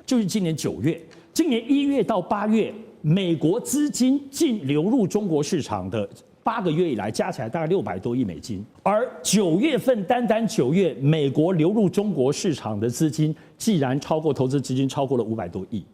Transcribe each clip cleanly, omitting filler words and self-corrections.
就是今年9月，今年1月到8月，美国资金净流入中国市场的8个月以来加起来大概600多亿美金，而9月份单9月，美国流入中国市场的资金既然超过投资资金超过了500多亿。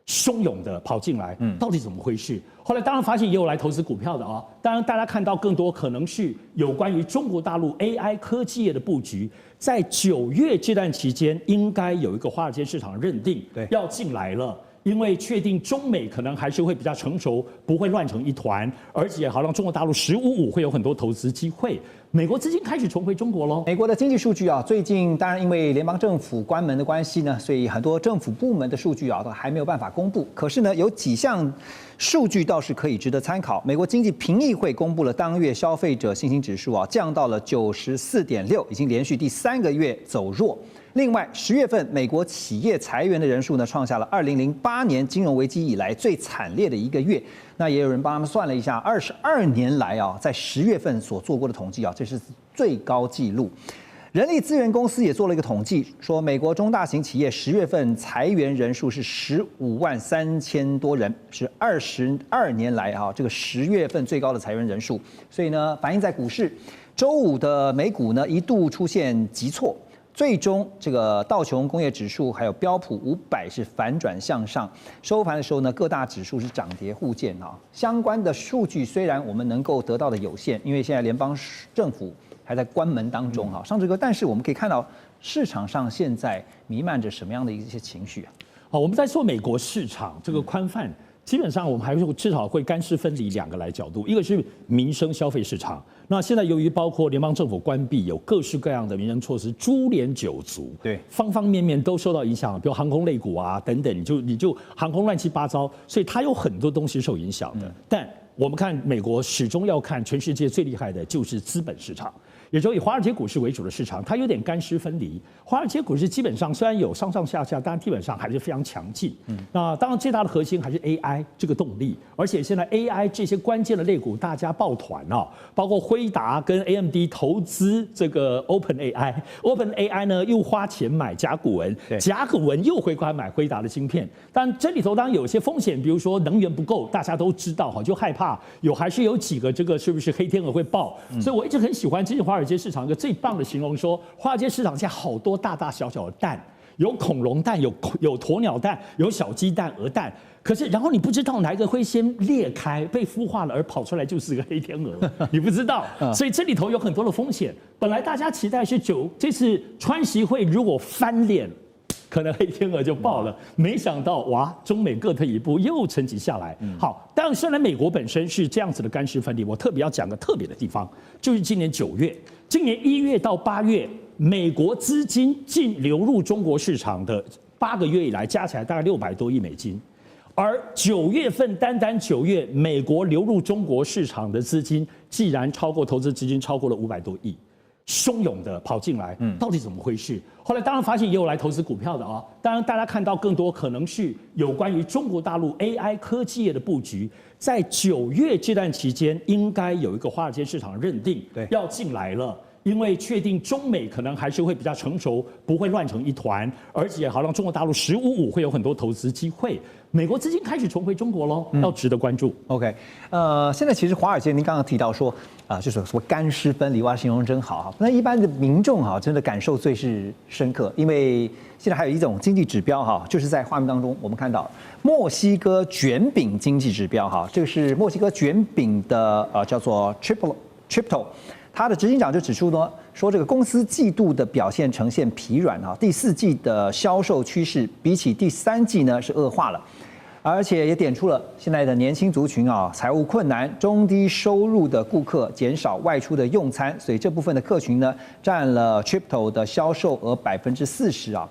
汹涌的跑进来，到底怎么回事？后来当然发现也有来投资股票的啊。当然大家看到更多可能是有关于中国大陆 AI 科技业的布局，在9月这段期间，应该有一个华尔街市场认定要进来了。因为确定中美可能还是会比较成熟，不会乱成一团，而且好像中国大陆15.5会有很多投资机会。美国资金开始重回中国喽。美国的经济数据啊，最近当然因为联邦政府关门的关系呢，所以很多政府部门的数据啊都还没有办法公布。可是呢，有几项数据倒是可以值得参考。美国经济评议会公布了当月消费者信心指数啊，降到了94.6，已经连续第3个月走弱。另外，10月份美国企业裁员的人数呢，创下了2008年金融危机以来最惨烈的一个月。那也有人帮他们算了一下，22年来啊，在10月份所做过的统计啊，这是最高纪录。人力资源公司也做了一个统计，说美国中大型企业10月份裁员人数是15万3千多人，是22年来啊这个10月份最高的裁员人数。所以呢，反映在股市，周五的美股呢一度出现急挫。最终，这个道琼工业指数还有标普500是反转向上，收盘的时候呢，各大指数是涨跌互见啊。相关的数据虽然我们能够得到的有限，因为现在联邦政府还在关门当中啊，上这个，但是我们可以看到市场上现在弥漫着什么样的一些情绪啊？好，我们在说美国市场这个宽泛。基本上我们还是至少会干湿分离2个来角度，一个是民生消费市场。那现在由于包括联邦政府关闭，有各式各样的民生措施，株连九族，对，方方面面都受到影响，比如航空类股啊等等，你就航空乱七八糟，所以它有很多东西受影响的。但我们看美国始终要看全世界最厉害的就是资本市场。也就以华尔街股市为主的市场，它有点干湿分离。华尔街股市基本上虽然有上上下下，但基本上还是非常强劲。那当然最大的核心还是 AI 这个动力，而且现在 AI 这些关键的类股大家抱团啊，包括辉达跟 AMD 投资这个 OpenAI 呢又花钱买甲骨文，甲骨文又回过来买辉达的晶片。但这里头当然有一些风险，比如说能源不够，大家都知道哈，就害怕还是有几个这个是不是黑天鹅会爆。所以我一直很喜欢这些华尔街市场一个最棒的形容说，华尔街市场现在好多大大小小的蛋，有恐龙蛋，有鸵鸟蛋，有小鸡蛋、鹅蛋。可是，然后你不知道哪一个会先裂开，被孵化了而跑出来就是个黑天鹅，你不知道，所以这里头有很多的风险。本来大家期待是这次川习会如果翻脸，可能黑天鹅就爆了，没想到哇，中美各退一步，又沉寂下来。好，当然虽然美国本身是这样子的干湿分离，我特别要讲个特别的地方，就是今年9月，今年1月到8月，美国资金净流入中国市场的8个月以来加起来大概600多亿美金。而9月份单9月，美国流入中国市场的资金既然超过投资资金超过了500多亿，汹涌的跑进来，到底怎么回事？后来当然发现也有来投资股票的啊。当然大家看到更多可能是有关于中国大陆 AI 科技业的布局，在9月这段期间，应该有一个华尔街市场认定要进来了。因为确定中美可能还是会比较成熟，不会乱成一团，而且好像中国大陆15.5会有很多投资机会。美国资金开始重回中国喽，要值得关注。OK， 现在其实华尔街您刚刚提到说就是说干湿分离，哇，形容真好哈。那一般的民众哈，真的感受最是深刻，因为现在还有一种经济指标哈，就是在画面当中我们看到墨西哥卷饼经济指标哈，这个是墨西哥卷饼的叫做 Tripto。他的执行长就指出呢，说这个公司季度的表现呈现疲软啊，第4季的销售趋势比起第3季呢是恶化了，而且也点出了现在的年轻族群啊，财务困难、中低收入的顾客减少外出的用餐，所以这部分的客群呢占了 Tripto 的销售额40%啊。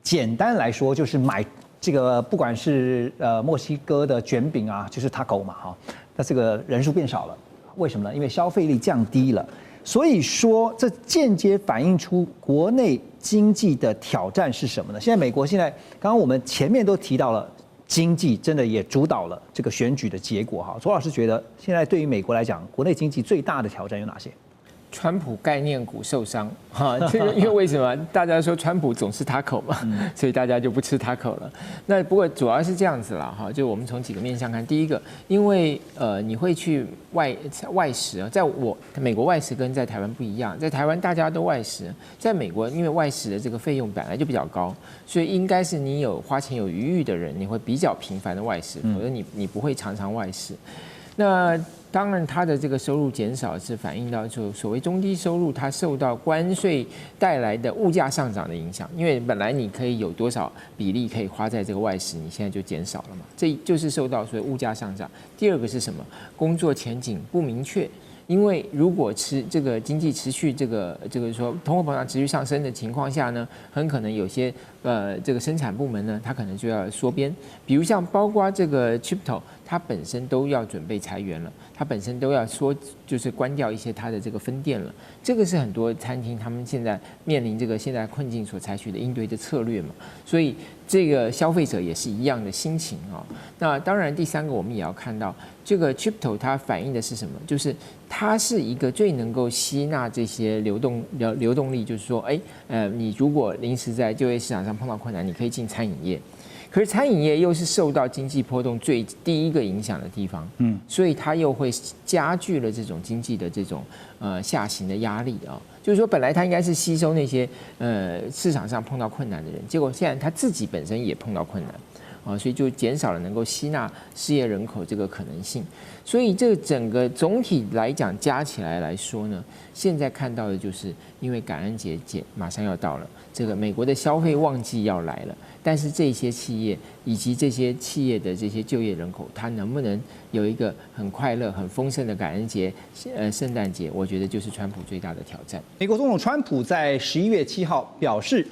简单来说就是买这个不管是墨西哥的卷饼啊，就是 taco 嘛哈，那这个人数变少了。为什么呢？因为消费力降低了，所以说这间接反映出国内经济的挑战是什么呢？现在美国刚刚我们前面都提到了，经济真的也主导了这个选举的结果哈。左老师觉得现在对于美国来讲，国内经济最大的挑战有哪些？川普概念股受伤哈，这个因为为什么大家说川普总是taco嘛，所以大家就不吃taco了。那不过主要是这样子啦哈，就我们从几个面向看，第一个，因为你会去外食啊，美国外食跟在台湾不一样，在台湾大家都外食，在美国因为外食的这个费用本来就比较高，所以应该是你有花钱有余裕的人，你会比较频繁的外食，否则你不会常常外食。那当然，它的这个收入减少是反映到就所谓中低收入，它受到关税带来的物价上涨的影响。因为本来你可以有多少比例可以花在这个外食，你现在就减少了嘛，这就是受到所谓物价上涨。第二个是什么？工作前景不明确。因为如果这个经济持续这个说通货膨胀持续上升的情况下呢，很可能有些这个生产部门呢，它可能就要缩编，比如像包括这个 Chipto， 它本身都要准备裁员了，它本身都要就是关掉一些它的这个分店了。这个是很多餐厅他们现在面临这个现在困境所采取的应对的策略嘛，所以这个消费者也是一样的心情啊。那当然，第三个我们也要看到。这个 Chipto 它反映的是什么？就是它是一个最能够吸纳这些流动力，就是说，你如果临时在就业市场上碰到困难，你可以进餐饮业。可是餐饮业又是受到经济波动第一个影响的地方，所以它又会加剧了这种经济的这种下行的压力啊。就是说，本来它应该是吸收那些市场上碰到困难的人，结果现在它自己本身也碰到困难。所以就减少了能够吸纳失业人口这个可能性，所以这个整个总体来讲加起来来说呢，现在看到的就是因为感恩节马上要到了，这个美国的消费旺季要来了，但是这些企业以及这些企业的这些就业人口，它能不能有一个很快乐、很丰盛的感恩节、圣诞节，我觉得就是川普最大的挑战。美国总统川普在11月7号表示，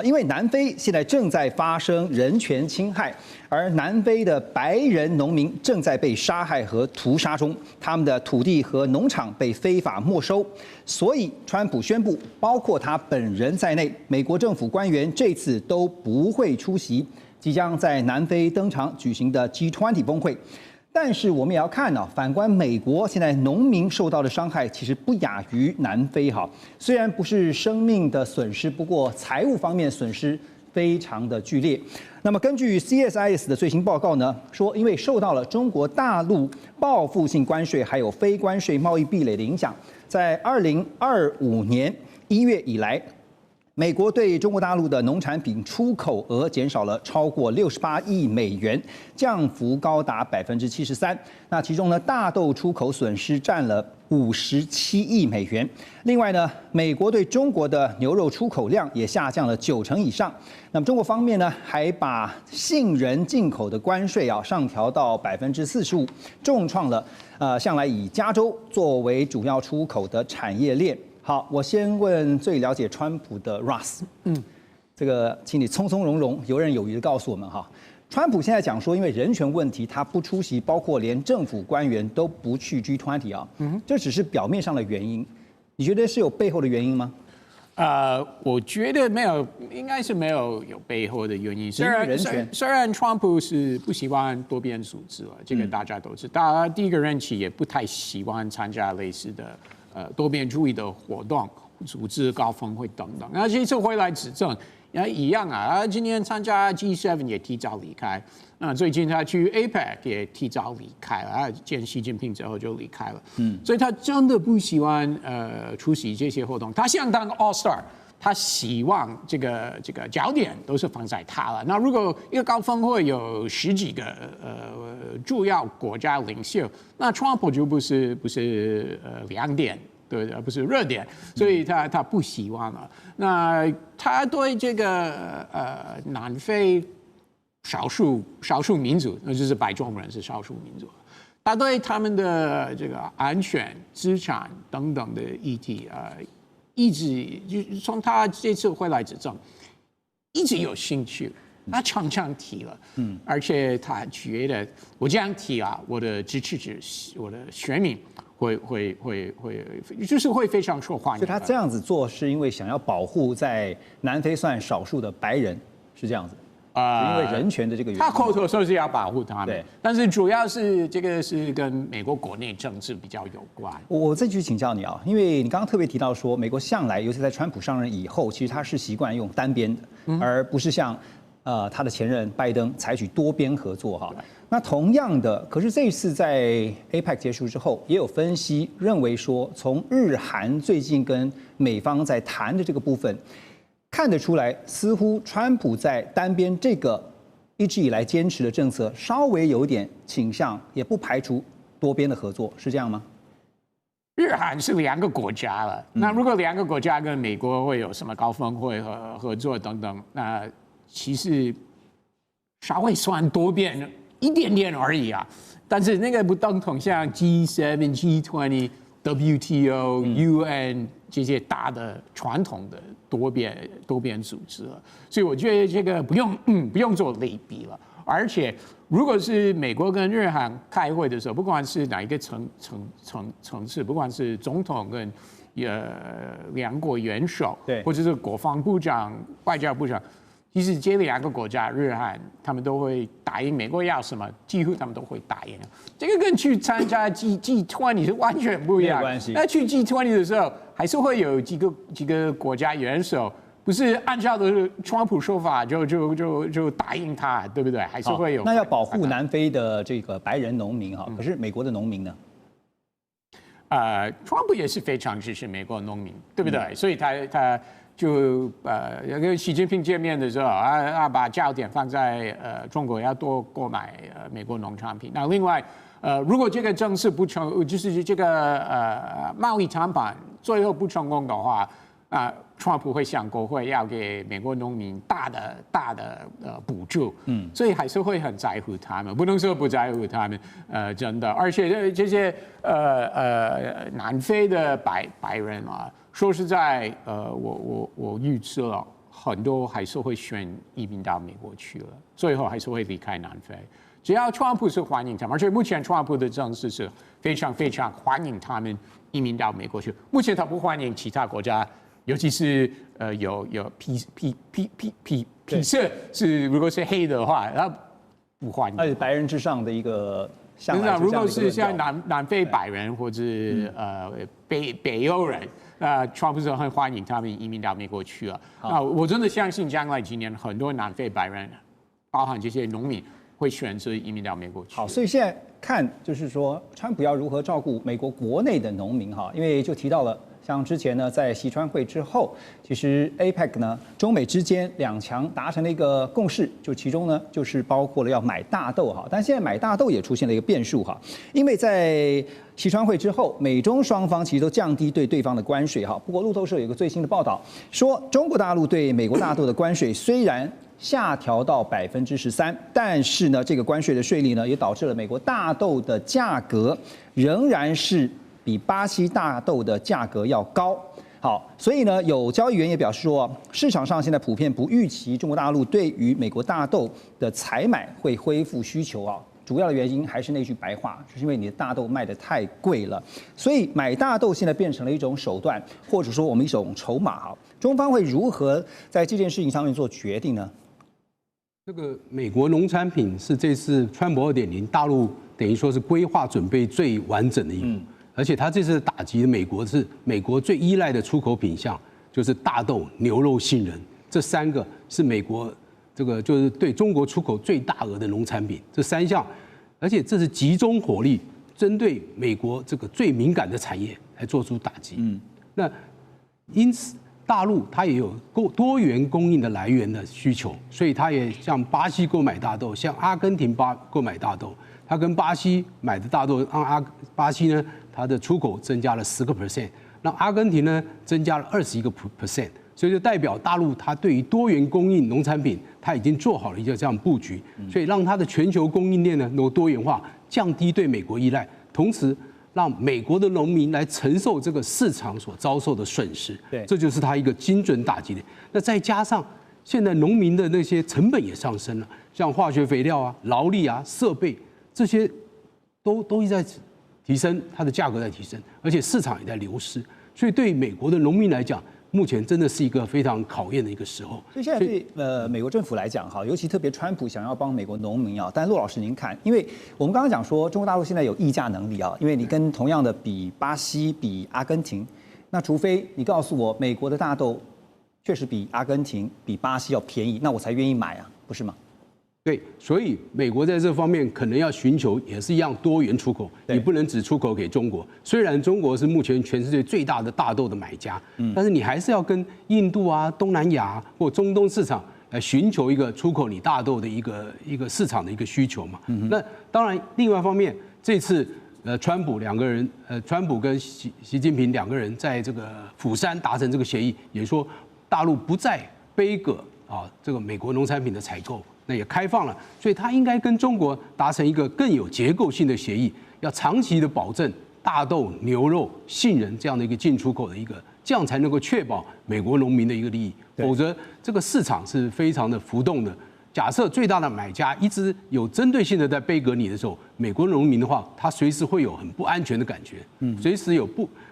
因为南非现在正在发生人权侵害，而南非的白人农民正在被杀害和屠杀中，他们的土地和农场被非法没收，所以川普宣布，包括他本人在内，美国政府官员这次都不会出席即将在南非登场举行的 G20 峰会。但是我们也要看呢，反观美国，现在农民受到的伤害其实不亚于南非哈。虽然不是生命的损失，不过财务方面损失非常的剧烈。那么根据 CSIS 的最新报告呢，说因为受到了中国大陆报复性关税还有非关税贸易壁垒的影响，在2025年1月以来，美国对中国大陆的农产品出口额减少了超过68亿美元，降幅高达73%。那其中呢，大豆出口损失占了57亿美元。另外呢，美国对中国的牛肉出口量也下降了90%以上。那么中国方面呢，还把杏仁进口的关税上调到45%，重创了向来以加州作为主要出口的产业链。好，我先问最了解川普的 Russ， 这个请你从容容、游刃有余的告诉我们哈，川普现在讲说，因为人权问题他不出席，包括连政府官员都不去 G20 啊，这只是表面上的原因，你觉得是有背后的原因吗？我觉得没有，应该是没有背后的原因。虽然川普是不喜欢多边组织了，这个大家都知道，他第一个任期也不太喜欢参加类似的。多边主义的活动、组织高峰会等等，那这次回来执政也一样啊。他今年参加 G7 也提早离开，那最近他去 APEC 也提早离开了，他见习近平之后就离开了。所以他真的不喜欢出席这些活动。他想当 All Star， 他希望这个焦点都是放在他了。那如果一个高峰会有10几个主要国家领袖，那 Trump 就不是亮点，对，不是热点，所以他不希望了。那他对这个南非少数民族，那就是白种人是少数民族，他对他们的这个安全、资产等等的议题一直就从他这次回来执政，一直有兴趣，他常常提了，而且他觉得我这样提我的支持者、我的选民会就是会非常受欢迎。所以他这样子做是因为想要保护在南非算少数的白人，是这样子。因为人权的这个原因。他口头说是要保护他们，对，但是主要是这个是跟美国国内政治比较有关。我再继续请教你啊，因为你刚刚特别提到说，美国向来，尤其在川普上任以后，其实他是习惯用单边的，而不是像他的前任拜登采取多边合作哈。那同样的，可是这一次在 APEC 结束之后，也有分析认为说，从日韩最近跟美方在谈的这个部分，看得出来，似乎川普在单边这个一直以来坚持的政策，稍微有一点倾向，也不排除多边的合作，是这样吗？日韩是2个国家了，那如果2个国家跟美国会有什么高峰会和合作等等，那其实稍微算多边一点点而已啊。但是那个不等同像 G7、G20、WTO、UN 这些大的传统的多边组织了，所以我觉得这个不用做类比了。而且，如果是美国跟日韩开会的时候，不管是哪一个层次，不管是总统跟2国元首，对，或者是国防部长、外交部长，其实这2个国家日韩，他们都会答应美国要什么，几乎他们都会答应。这个跟去参加 G20 是完全不一样。那去 G20 的时候，还是会有几个国家元首。不是按照的川普说法就答应他，对不对？还是会有。那要保护南非的这个白人农民哈，可是美国的农民呢？川普也是非常支持美国农民，对不对？所以他就跟习近平见面的时候把焦点放在中国要多购买美国农产品。那另外如果这个政策不成，就是这个贸易谈判最后不成功的话。川普会向国会要给美国农民大的补助，所以还是会很在乎他们，不能说不在乎他们，真的，而且这些南非的白人啊，说实在，我预测了很多还是会选移民到美国去了，最后还是会离开南非。只要川普是欢迎他们，而且目前川普的政策是非常非常欢迎他们移民到美国去，目前他不欢迎其他国家。尤其是有皮色是如果是黑的话，他不欢迎。白人至上的一个向来。如果是像南非白人或者北欧人，川普是很欢迎他们移民到美国去了。那我真的相信将来几年很多南非白人，包含这些农民，会选择移民到美国去。好，所以现在看就是说，川普要如何照顾美国国内的农民哈，因为就提到了。像之前呢，在习川会之后，其实 APEC 呢，中美之间2强达成了一个共识，就其中呢，就是包括了要买大豆哈，但现在买大豆也出现了一个变数哈，因为在习川会之后，美中双方其实都降低对对方的关税哈。不过路透社有一个最新的报道说，中国大陆对美国大豆的关税虽然下调到13%，但是呢，这个关税的税率呢，也导致了美国大豆的价格仍然是。比巴西大豆的价格要高，好，所以呢，有交易员也表示说，市场上现在普遍不预期中国大陆对于美国大豆的采买会恢复需求啊。主要的原因还是那句白话，就是因为你的大豆卖得太贵了，所以买大豆现在变成了一种手段，或者说我们一种筹码哈。中方会如何在这件事情上面做决定呢？这个美国农产品是这次川普2.0大陆等于说是规划准备最完整的一步。而且他这次打击美国是美国最依赖的出口品项，就是大豆、牛肉、杏仁，这3个是美国这个就是对中国出口最大额的农产品，这3项，而且这是集中火力针对美国这个最敏感的产业来做出打击。那因此大陆它也有多元供应的来源的需求，所以它也向巴西购买大豆，向阿根廷购买大豆。它跟巴西买的大豆，让巴西呢，它的出口增加了10%，让阿根廷呢增加了21%，所以就代表大陆它对于多元供应农产品，它已经做好了一个这样布局，所以让它的全球供应链呢能够多元化，降低对美国依赖，同时让美国的农民来承受这个市场所遭受的损失。对，这就是它一个精准打击的。那再加上现在农民的那些成本也上升了，像化学肥料啊、劳力啊、设备。这些都一直在提升，它的价格在提升，而且市场也在流失，所以对美国的农民来讲，目前真的是一个非常考验的一个时候。所以现在对美国政府来讲哈，尤其特别川普想要帮美国农民啊，但陆老师您看，因为我们刚刚讲说中国大陆现在有议价能力啊，因为你跟同样的比巴西、比阿根廷，那除非你告诉我美国的大豆确实比阿根廷、比巴西要便宜，那我才愿意买啊，不是吗？对，所以美国在这方面可能要寻求也是一样多元出口，你不能只出口给中国。虽然中国是目前全世界最大的大豆的买家，但是你还是要跟印度啊、东南亚或中东市场来寻求一个出口你大豆的一个市场的一个需求嘛。那当然，另外一方面，这次川普两个人，川普跟习近平两个人在这个釜山达成这个协议，也说大陆不再杯葛啊这个美国农产品的采购。那也开放了，所以他应该跟中国达成一个更有结构性的协议，要长期的保证大豆、牛肉、杏仁这样的一个进出口的一个，这样才能够确保美国农民的一个利益。否则，这个市场是非常的浮动的。假设最大的买家一直有针对性的在杯葛你的时候，美国农民的话，他随时会有很不安全的感觉，随时有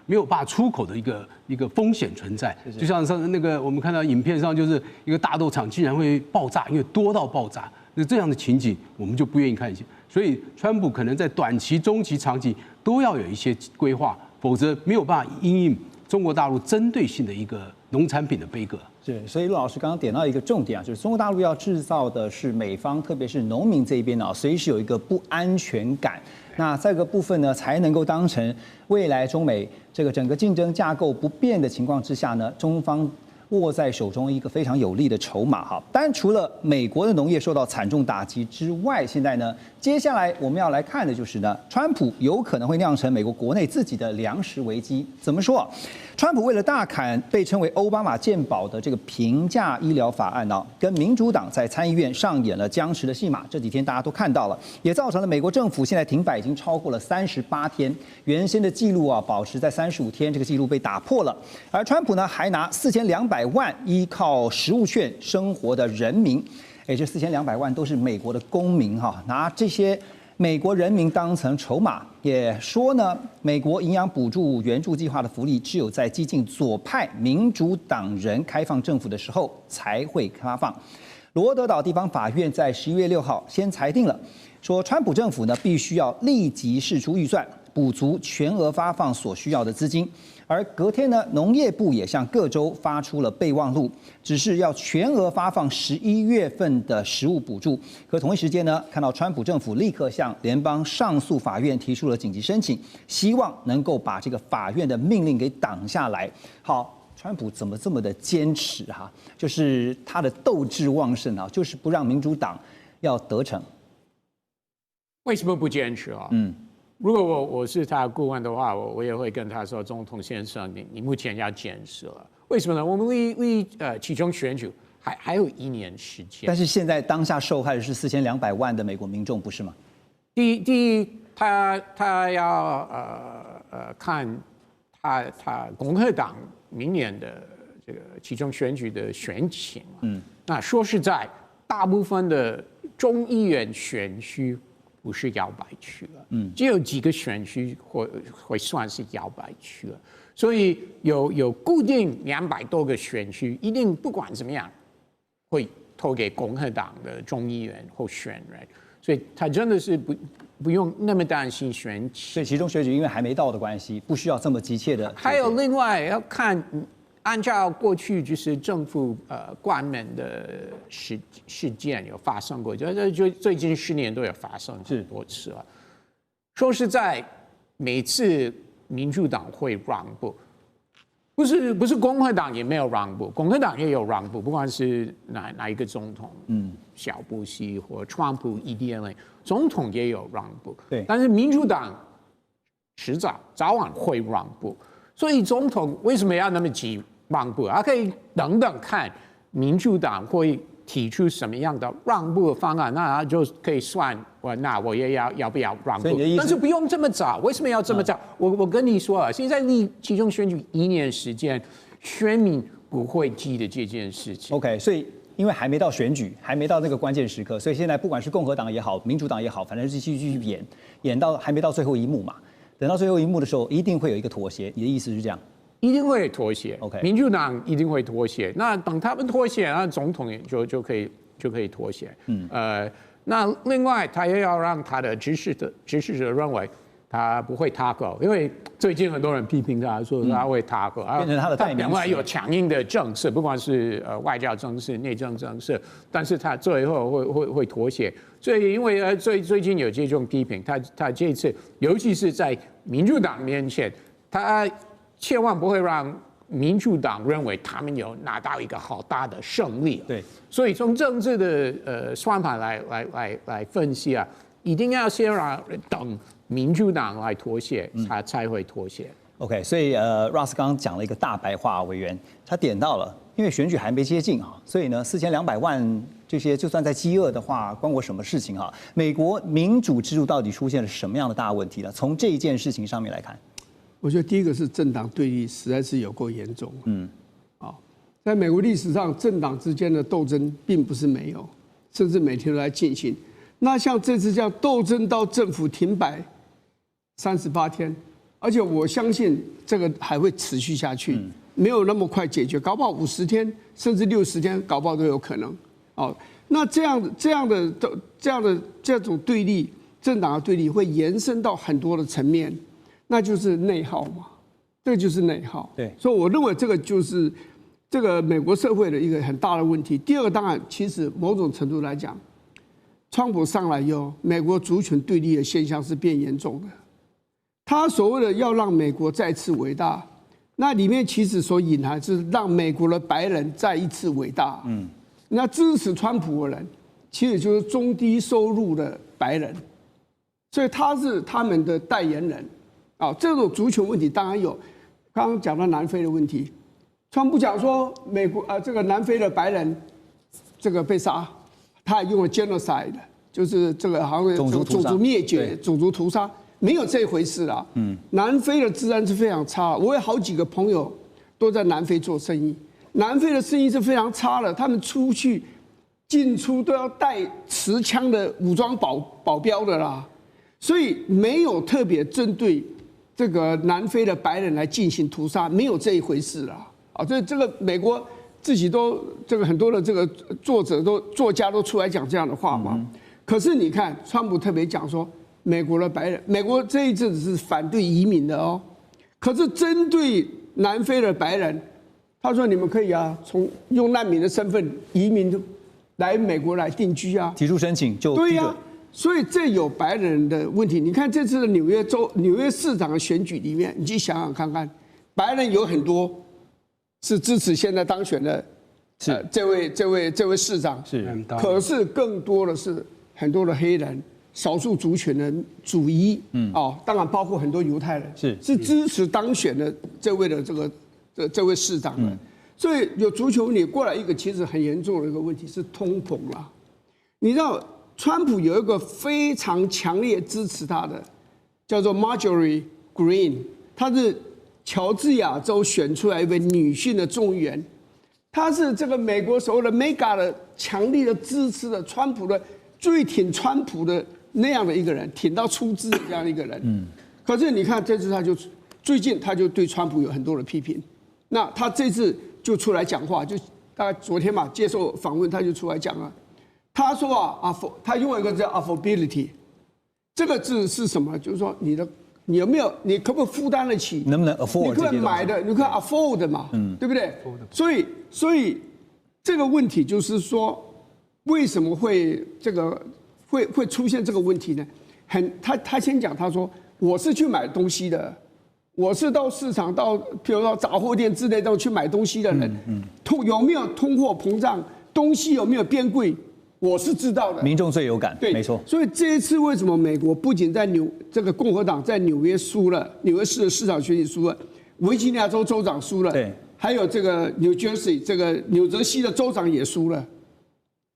没有办法出口的一个风险存在。就像上那个我们看到影片上，就是一个大豆厂竟然会爆炸，因为多到爆炸。那这样的情景，我们就不愿意看见。所以，川普可能在短期、中期、长期都要有一些规划，否则没有办法因应中国大陆针对性的一个农产品的杯葛。是，所以陆老师刚刚点到一个重点啊，就是中国大陆要制造的是美方，特别是农民这一边啊，随时有一个不安全感。那这个部分呢，才能够当成未来中美这个整个竞争架构不变的情况之下呢，中方握在手中一个非常有力的筹码哈。当然，除了美国的农业受到惨重打击之外，现在呢，接下来我们要来看的就是呢，川普有可能会酿成美国国内自己的粮食危机。怎么说？川普为了大砍被称为奥巴马健保的这个平价医疗法案呢，跟民主党在参议院上演了僵持的戏码。这几天大家都看到了，也造成了美国政府现在停摆已经超过了38天，原先的记录啊保持在35天，这个记录被打破了。而川普呢还拿4200万依靠食物券生活的人民，这4200万都是美国的公民哈，拿这些美国人民当成筹码，也说呢，美国营养补助援助计划的福利只有在激进左派民主党人开放政府的时候才会发放。罗德岛地方法院在11月6号先裁定了，说川普政府呢必须要立即释出预算，补足全额发放所需要的资金。而隔天呢，农业部也向各州发出了备忘录，只是要全额发放11月份的食物补助。可同一时间呢，看到川普政府立刻向联邦上诉法院提出了紧急申请，希望能够把这个法院的命令给挡下来。好，川普怎么这么的坚持哈？就是他的斗志旺盛啊，就是不让民主党要得逞。为什么不坚持啊？如果我是他的顾问的话，我也会跟他说，总统先生，你目前要坚持了。为什么呢？我们离其中选举还有1年时间。但是现在当下受害的是4200万的美国民众，不是吗？第一，他要看他共和党明年的这个其中选举的选情。那说实在，大部分的众议院选区不是摇摆区了，只有几个选区会算是摇摆区了，所以有固定200多个选区，一定不管怎么样会投给共和党的众议员候选人，所以他真的是不用那么担心选举。所以其中选举因为还没到的关系，不需要这么急切的。还有另外要看。按照过去就是政府关门的事件有发生过，就最近10年都有发生很多次了。说实在，每次民主党会让步，不是共和党也没有让步，共和党也有让步，不管是哪一个总统，小布希或川普 EDLA 总统也有让步，对，但是民主党迟早晚会让步，所以总统为什么要那么急？让步，可以等等看民主党会提出什么样的让步的方案，那就可以算那我也要不要让步？但是不用这么早，为什么要这么早？我跟你说啊，现在离其中选举1年时间，选民不会记得这件事情。OK， 所以因为还没到选举，还没到那个关键时刻，所以现在不管是共和党也好，民主党也好，反正是继续演到还没到最后一幕嘛。等到最后一幕的时候，一定会有一个妥协。你的意思是这样？一定会妥协。 OK 民主党一定会妥协。那等他们妥协，那总统也就可以妥协。那另外他也要让他的支持者认为他不会踏扣，因为最近很多人批评他说他会踏扣，变成他的代名词。另外有强硬的政策，不管是外交政策、内政政策，但是他最后会妥协。所以因为最近有这种批评，他这次尤其是在民主党面前，他千万不会让民主党认为他们有拿到一个好大的胜利。对，所以从政治的算法来分析啊，一定要先等民主党来妥协，他才会妥协。OK， 所以Ross 刚刚讲了一个大白话，委员他点到了，因为选举还没接近啊，所以呢4200万这些就算在饥饿的话，关我什么事情哈？美国民主制度到底出现了什么样的大问题呢？从这一件事情上面来看，我觉得第一个是政党对立实在是有够严重。在美国历史上，政党之间的斗争并不是没有，甚至每天都在进行。那像这次这样斗争到政府停摆38天，而且我相信这个还会持续下去，没有那么快解决，搞不好50天甚至60天，搞不好都有可能。那这种对立，政党的对立会延伸到很多的层面，那就是内耗嘛，这个就是内耗。对，所以我认为这个就是这个美国社会的一个很大的问题。第二个，当然，其实某种程度来讲，川普上来以后，美国族群对立的现象是变严重的。他所谓的要让美国再次伟大，那里面其实所隐含是让美国的白人再一次伟大。那支持川普的人，其实就是中低收入的白人，所以他是他们的代言人。这种族群问题当然有。刚刚讲到南非的问题，川普讲说美国这个南非的白人这个被杀。他还用了 genocide， 就是这个好像种族灭绝、种族屠杀，没有这回事啦。南非的治安是非常差，我有好几个朋友都在南非做生意，南非的生意是非常差的，他们出去进出都要带持枪的武装保镖的啦，所以没有特别针对这个南非的白人来进行屠杀，没有这一回事啦。这个美国。自己都这个很多的这个作家都出来讲这样的话嘛。可是你看，川普特别讲说，美国的白人，美国这一阵子是反对移民的哦。可是针对南非的白人，他说你们可以从用难民的身份移民来美国来定居啊，提出申请就对呀。所以这有白人的问题。你看这次的纽约市长的选举里面，你去想想看看，白人有很多。是支持现在当选的，这位市长是，可是更多的是很多的黑人、少数族群的主裔，当然包括很多犹太人，是支持当选的这位的这位市长的，所以有足球你过来一个其实很严重的一个问题是通膨啦。你知道川普有一个非常强烈支持他的，叫做 Marjorie Greene， 他是。乔治亚州选出来一位女性的众议员，她是这个美国所谓的 MEGA 的强力的支持的川普的最挺川普的那样的一个人，挺到出汁的这样一个人。可是你看这次最近他就对川普有很多的批评，那他这次就出来讲话，就大概昨天嘛接受访问他就出来讲了，他说他用一个叫 affordability， 这个字是什么？就是说你有没有？你可不可以负担得起？能不能 afford？ 你可以买的，你可以 afford 嘛，对不对？所以这个问题就是说，为什么会会出现这个问题呢？他先讲，他说我是去买东西的，我是到市场比如说杂货店之类的去买东西的人，有没有通货膨胀？东西有没有变贵？我是知道的，民众最有感，对，没错。所以这一次为什么美国不仅在这个共和党在纽约输了，纽约市的市长选举输了，维吉尼亚州州长输了，对，还有这个 New Jersey 这个纽泽西的州长也输了。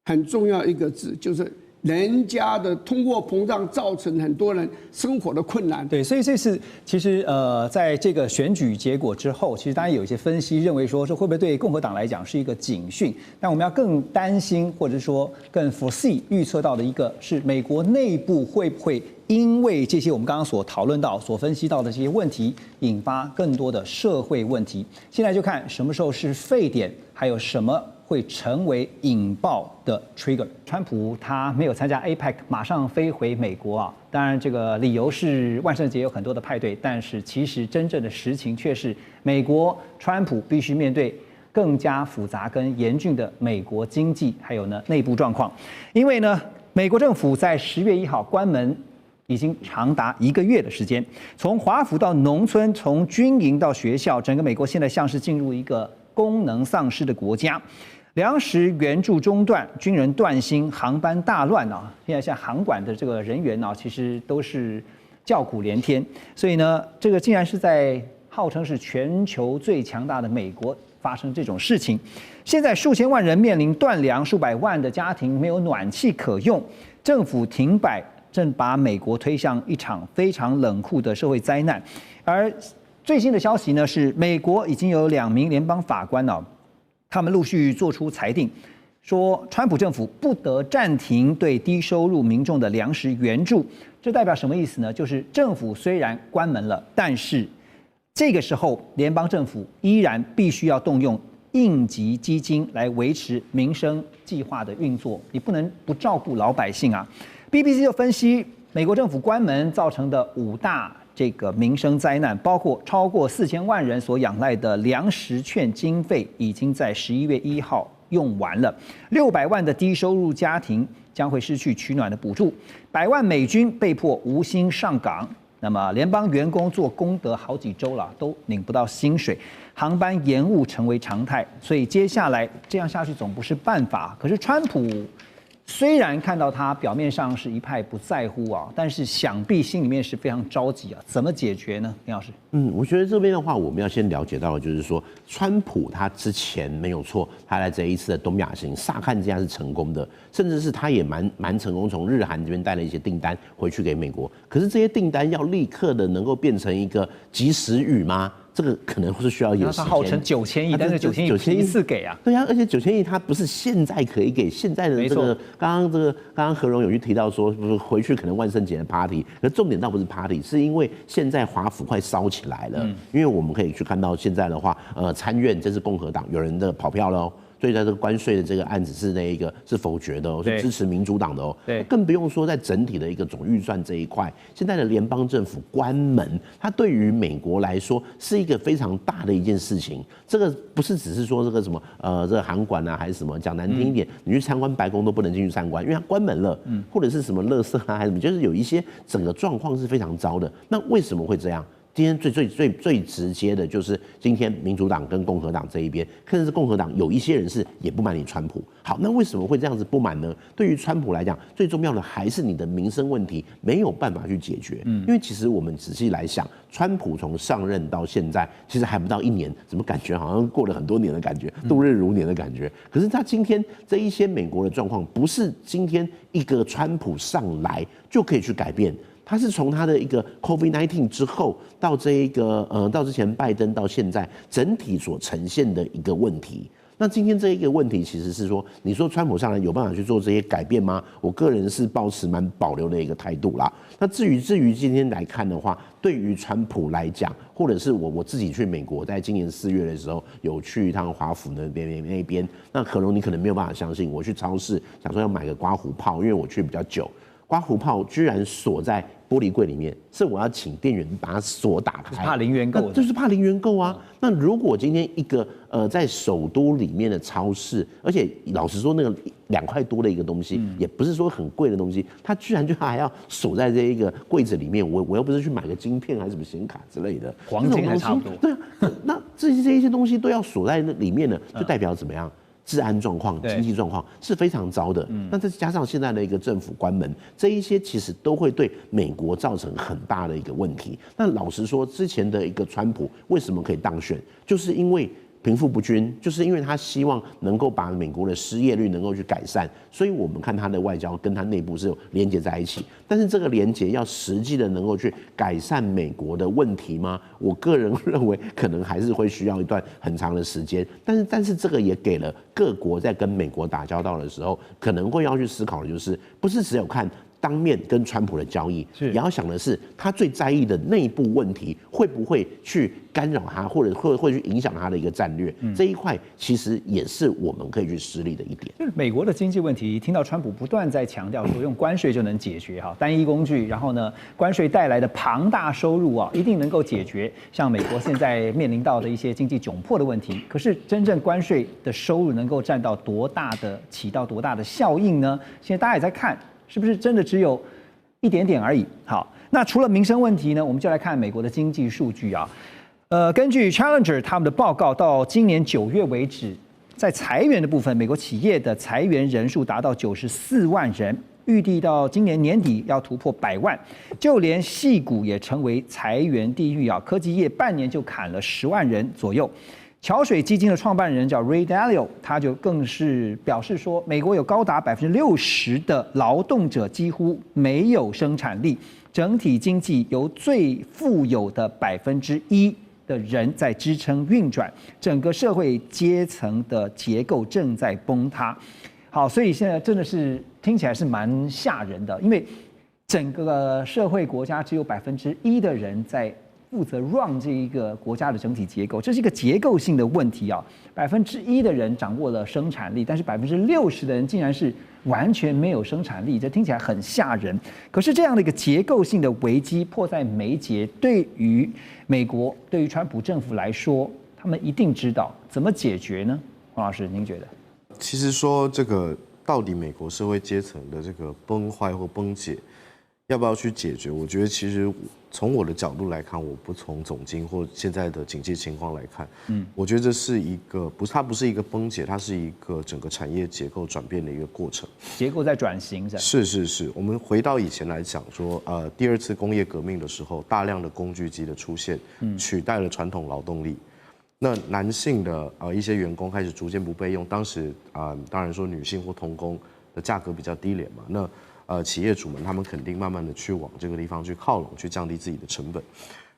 很重要一个字就是人家的通货膨胀造成很多人生活的困难。对，所以这次其实在这个选举结果之后，其实当然有一些分析认为说，这会不会对共和党来讲是一个警讯？但我们要更担心，或者说更 foresee 预测到的一个是美国内部会不会因为这些我们刚刚所讨论到、所分析到的这些问题，引发更多的社会问题。现在就看什么时候是沸点，还有什么会成为引爆的 trigger。川普他没有参加 APEC， 马上飞回美国啊。当然，这个理由是万圣节有很多的派对，但是其实真正的实情却是，美国川普必须面对更加复杂跟严峻的美国经济还有呢内部状况。因为呢，美国政府在10月1号关门。已经长达1个月的时间，从华府到农村，从军营到学校，整个美国现在像是进入一个功能丧失的国家。粮食援助中断，军人断薪，航班大乱啊！现在像航管的这个人员啊，其实都是叫苦连天。所以呢，这个竟然是在号称是全球最强大的美国发生这种事情。现在数千万人面临断粮，数百万的家庭没有暖气可用，政府停摆。正把美国推向一场非常冷酷的社会灾难，而最新的消息呢是，美国已经有2名联邦法官他们陆续做出裁定，说川普政府不得暂停对低收入民众的粮食援助。这代表什么意思呢？就是政府虽然关门了，但是这个时候联邦政府依然必须要动用应急基金来维持民生计划的运作，你不能不照顾老百姓啊。BBC 就分析美国政府关门造成的5大这个民生灾难，包括超过4000万人所仰赖的粮食券经费已经在11月1号用完了，600万的低收入家庭将会失去取暖的补助，100万美军被迫无薪上岗，那么联邦员工做功德好几周了都领不到薪水，航班延误成为常态，所以接下来这样下去总不是办法。可是川普虽然看到他表面上是一派不在乎啊，但是想必心里面是非常着急啊，怎么解决呢？林老师，我觉得这边的话，我们要先了解到的就是说，川普他之前没有错，他在这一次的东亚行，乍看之下是成功的，甚至是他也蛮成功，从日韩这边带了一些订单回去给美国。可是这些订单要立刻的能够变成一个及时雨吗？这个可能是需要一点时间。他号称9000亿，但是9000亿不一次给啊。对啊，而且9000亿它不是现在可以给，现在的这个刚刚何荣有去提到说，回去可能万圣节的 party， 可重点倒不是 party， 是因为现在华府快烧起来了。因为我们可以去看到现在的话，参院这是共和党有人的跑票喽。所以在这个关税的这个案子是否决的是支持民主党的对，更不用说在整体的一个总预算这一块，现在的联邦政府关门，它对于美国来说是一个非常大的一件事情。这个不是只是说这个什么这个航管啊还是什么，讲难听一点，你去参观白宫都不能进去参观，因为它关门了，或者是什么垃圾啊还是什么，就是有一些整个状况是非常糟的。那为什么会这样？今天最直接的就是今天民主党跟共和党这一边，甚至是共和党有一些人是也不满你川普。好，那为什么会这样子不满呢？对于川普来讲，最重要的还是你的民生问题没有办法去解决。因为其实我们仔细来想，川普从上任到现在，其实还不到1年，怎么感觉好像过了很多年的感觉，度日如年的感觉。可是他今天这一些美国的状况，不是今天一个川普上来就可以去改变。他是从他的一个 COVID-19 之后到这一个到之前拜登到现在整体所呈现的一个问题。那今天这一个问题其实是说，你说川普上来有办法去做这些改变吗？我个人是抱持蛮保留的一个态度啦。那至于今天来看的话，对于川普来讲，或者是我自己去美国，在今年4月的时候有去一趟华府那边，那可能你可能没有办法相信，我去超市想说要买个刮胡泡，因为我去比较久。刮胡泡居然锁在玻璃柜里面，是我要请店员把锁打开，怕零元购，就是怕零元购啊。那如果今天一个在首都里面的超市，而且老实说，那个2块多的一个东西，也不是说很贵的东西，它居然就还要锁在这一个柜子里面，我又不是去买个晶片还是什么显卡之类的，黄金还差不多。对啊，那这一些东西都要锁在那里面呢，就代表怎么样？治安状况、经济状况是非常糟的。那再加上现在的一个政府关门，这一些其实都会对美国造成很大的一个问题。那老实说，之前的一个川普为什么可以当选，就是因为贫富不均，就是因为他希望能够把美国的失业率能够去改善，所以我们看他的外交跟他内部是有连结在一起。但是这个连结要实际的能够去改善美国的问题吗？我个人认为可能还是会需要一段很长的时间。但是这个也给了各国在跟美国打交道的时候，可能会要去思考的就是，不是只有看当面跟川普的交易，也要想的是他最在意的内部问题会不会去干扰他，或者会去影响他的一个战略。这一块其实也是我们可以去施力的一点。就是美国的经济问题，听到川普不断在强调说用关税就能解决哈，单一工具，然后呢，关税带来的庞大收入啊，一定能够解决像美国现在面临到的一些经济窘迫的问题。可是真正关税的收入能够起到多大的效应呢？现在大家也在看。是不是真的只有一点点而已？好，那除了民生问题呢，我们就来看美国的经济数据啊。根据 Challenger 他们的报告，到今年9月为止，在裁员的部分，美国企业的裁员人数达到94万人，预计到今年年底要突破100万。就连矽谷也成为裁员地狱啊，科技业半年就砍了10万人左右。桥水基金的创办人叫 Ray Dalio， 他就更是表示说，美国有高达60%的劳动者几乎没有生产力，整体经济由最富有的1%的人在支撑运转，整个社会阶层的结构正在崩塌。好，所以现在真的是听起来是蛮吓人的，因为整个社会国家只有1%的人在负责 run 这一个国家的整体结构，这是一个结构性的问题啊。1%的人掌握了生产力，但是60%的人竟然是完全没有生产力，这听起来很吓人。可是这样的一个结构性的危机迫在眉睫，对于美国，对于川普政府来说，他们一定知道怎么解决呢？黄老师，您觉得？其实说这个到底美国社会阶层的这个崩坏或崩解，要不要去解决？我觉得其实从我的角度来看，我不从总经或现在的经济情况来看，我觉得这是一个它不是一个崩解，它是一个整个产业结构转变的一个过程。结构在转型，是。我们回到以前来讲说，第2次工业革命的时候，大量的工具机的出现，取代了传统劳动力。那男性的一些员工开始逐渐不被用，当时当然说女性或童工的价格比较低廉嘛，那企业主们他们肯定慢慢的去往这个地方去靠拢，去降低自己的成本。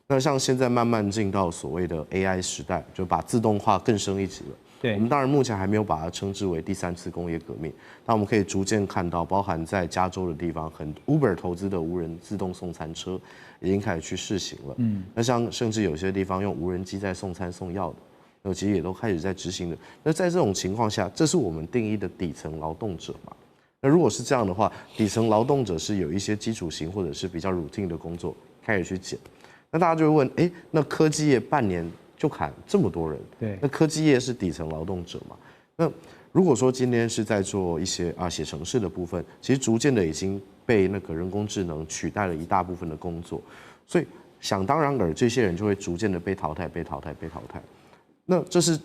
那像现在慢慢进到所谓的 AI 时代，就把自动化更升一级了。对，我们当然目前还没有把它称之为第3次工业革命，但我们可以逐渐看到，包含在加州的地方，Uber 投资的无人自动送餐车已经开始去试行了。那像甚至有些地方用无人机在送餐送药的，那其实也都开始在执行的。那在这种情况下，这是我们定义的底层劳动者嘛？那如果是这样的话，底层劳动者是有一些基础型或者是比较 routine 的工作开始去减，那大家就会问，那科技业半年就砍这么多人，对，那科技业是底层劳动者嘛？那如果说今天是在做一些写程式的部分，其实逐渐的已经被那个人工智能取代了一大部分的工作，所以想当然尔，这些人就会逐渐的被淘汰。那这是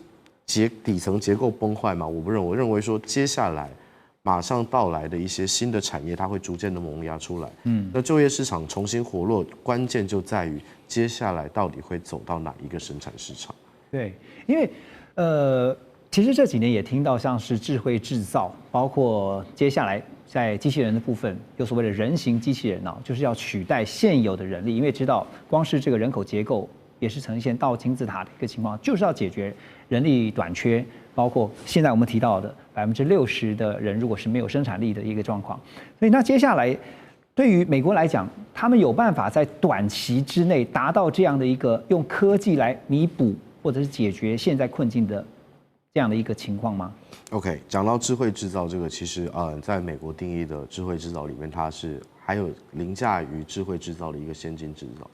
底层结构崩坏吗？我不认为，我认为说接下来马上到来的一些新的产业，它会逐渐的萌芽出来。那就业市场重新活络，关键就在于接下来到底会走到哪一个生产市场。对，因为其实这几年也听到像是智慧制造，包括接下来在机器人的部分有所谓的人形机器人啊，就是要取代现有的人力，因为知道光是这个人口结构也是呈现倒金字塔的一个情况，就是要解决人力短缺。包括现在我们提到的60%的人如果是没有生产力的一个状况，所以那接下来对于美国来讲，他们有办法在短期之内达到这样的一个用科技来弥补或者是解决现在困境的这样的一个情况吗 ？OK， 讲到智慧制造这个，其实在美国定义的智慧制造里面，它是还有凌驾于智慧制造的一个先进制造。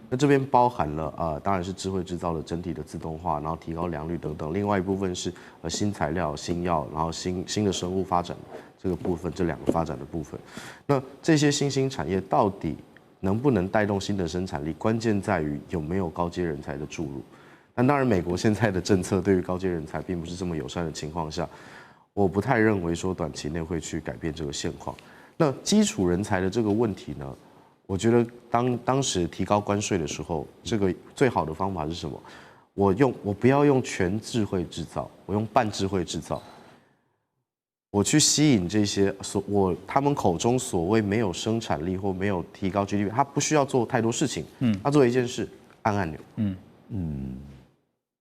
那这边包含了当然是智慧制造的整体的自动化，然后提高良率等等。另外一部分是新材料、新药，然后新的生物发展这个部分，这2个发展的部分。那这些新兴产业到底能不能带动新的生产力？关键在于有没有高阶人才的注入。那当然，美国现在的政策对于高阶人才并不是这么友善的情况下，我不太认为说短期内会去改变这个现况。那基础人才的这个问题呢？我觉得当时提高关税的时候，这个最好的方法是什么？我不要用全智慧制造，我用半智慧制造。我去吸引这些他们口中所谓没有生产力或没有提高 GDP， 他不需要做太多事情，他做一件事，按按钮，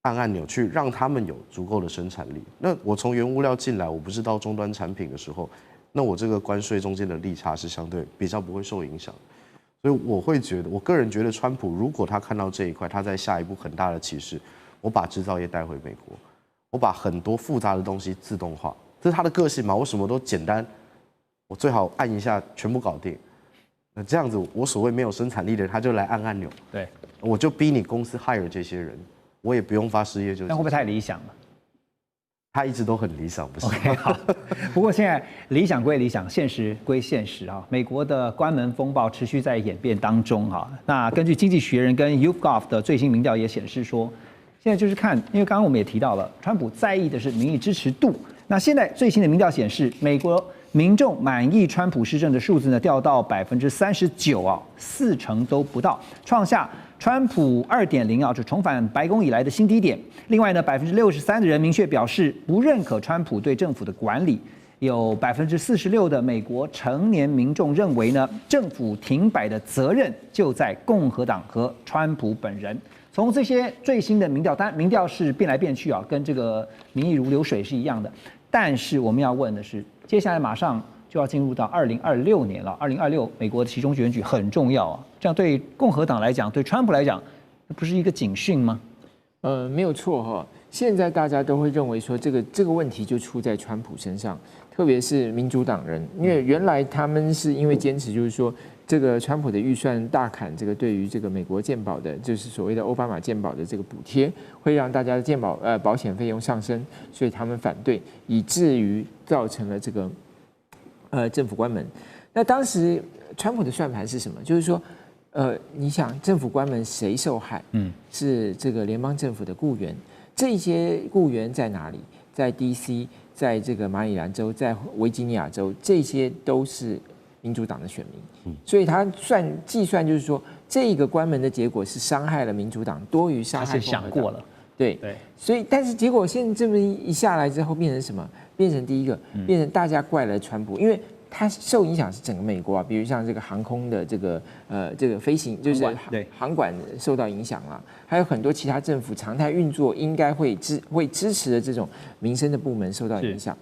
按按钮去让他们有足够的生产力。那我从原物料进来，我不是到终端产品的时候，那我这个关税中间的利差是相对比较不会受影响。所以我个人觉得，川普如果他看到这一块，他在下一步很大的歧视，我把制造业带回美国，我把很多复杂的东西自动化。这是他的个性嘛？我什么都简单，我最好按一下全部搞定。那这样子，我所谓没有生产力的人，他就来按按钮。对，我就逼你公司 hire 这些人，我也不用发失业救济。那会不会太理想了？他一直都很理想，不是 ？OK， 好。不过现在理想归理想，现实归现实啊。美国的关门风暴持续在演变当中啊。那根据《经济学人》跟 YouGov 的最新民调也显示说，现在就是看，因为刚刚我们也提到了，川普在意的是民意支持度。那现在最新的民调显示，美国民众满意川普施政的数字呢，掉到39%啊，40%都不到，创下川普2.0啊，就重返白宫以来的新低点。另外呢，63%的人明确表示不认可川普对政府的管理，有46%的美国成年民众认为呢，政府停摆的责任就在共和党和川普本人。从这些最新的民调，当然民调是变来变去啊，跟这个民意如流水是一样的。但是我们要问的是，接下来马上就要进入到2026年了，2026美国的期中选举很重要啊，这样对共和党来讲，对川普来讲，不是一个警讯吗？没有错哈。现在大家都会认为说，这个问题就出在川普身上，特别是民主党人，因为原来他们是因为坚持就是说，这个川普的预算大砍，这个对于这个美国健保的，就是所谓的奥巴马健保的这个补贴，会让大家的健保保险费用上升，所以他们反对，以至于造成了这个政府关门。那当时川普的算盘是什么？就是说，你想政府关门谁受害？是这个联邦政府的雇员。这些雇员在哪里？在 DC， 在这个马里兰州，在维吉尼亚州，这些都是民主党的选民。所以他计算就是说，这个关门的结果是伤害了民主党多于伤害共和党。他是想过了。对。所以，但是结果现在这么一下来之后，变成什么？变成第一个，变成大家怪了川普，因为它受影响是整个美国啊，比如像这个航空的这个飞行，就是航管受到影响啊，还有很多其他政府常态运作应该会支持的这种民生的部门受到影响，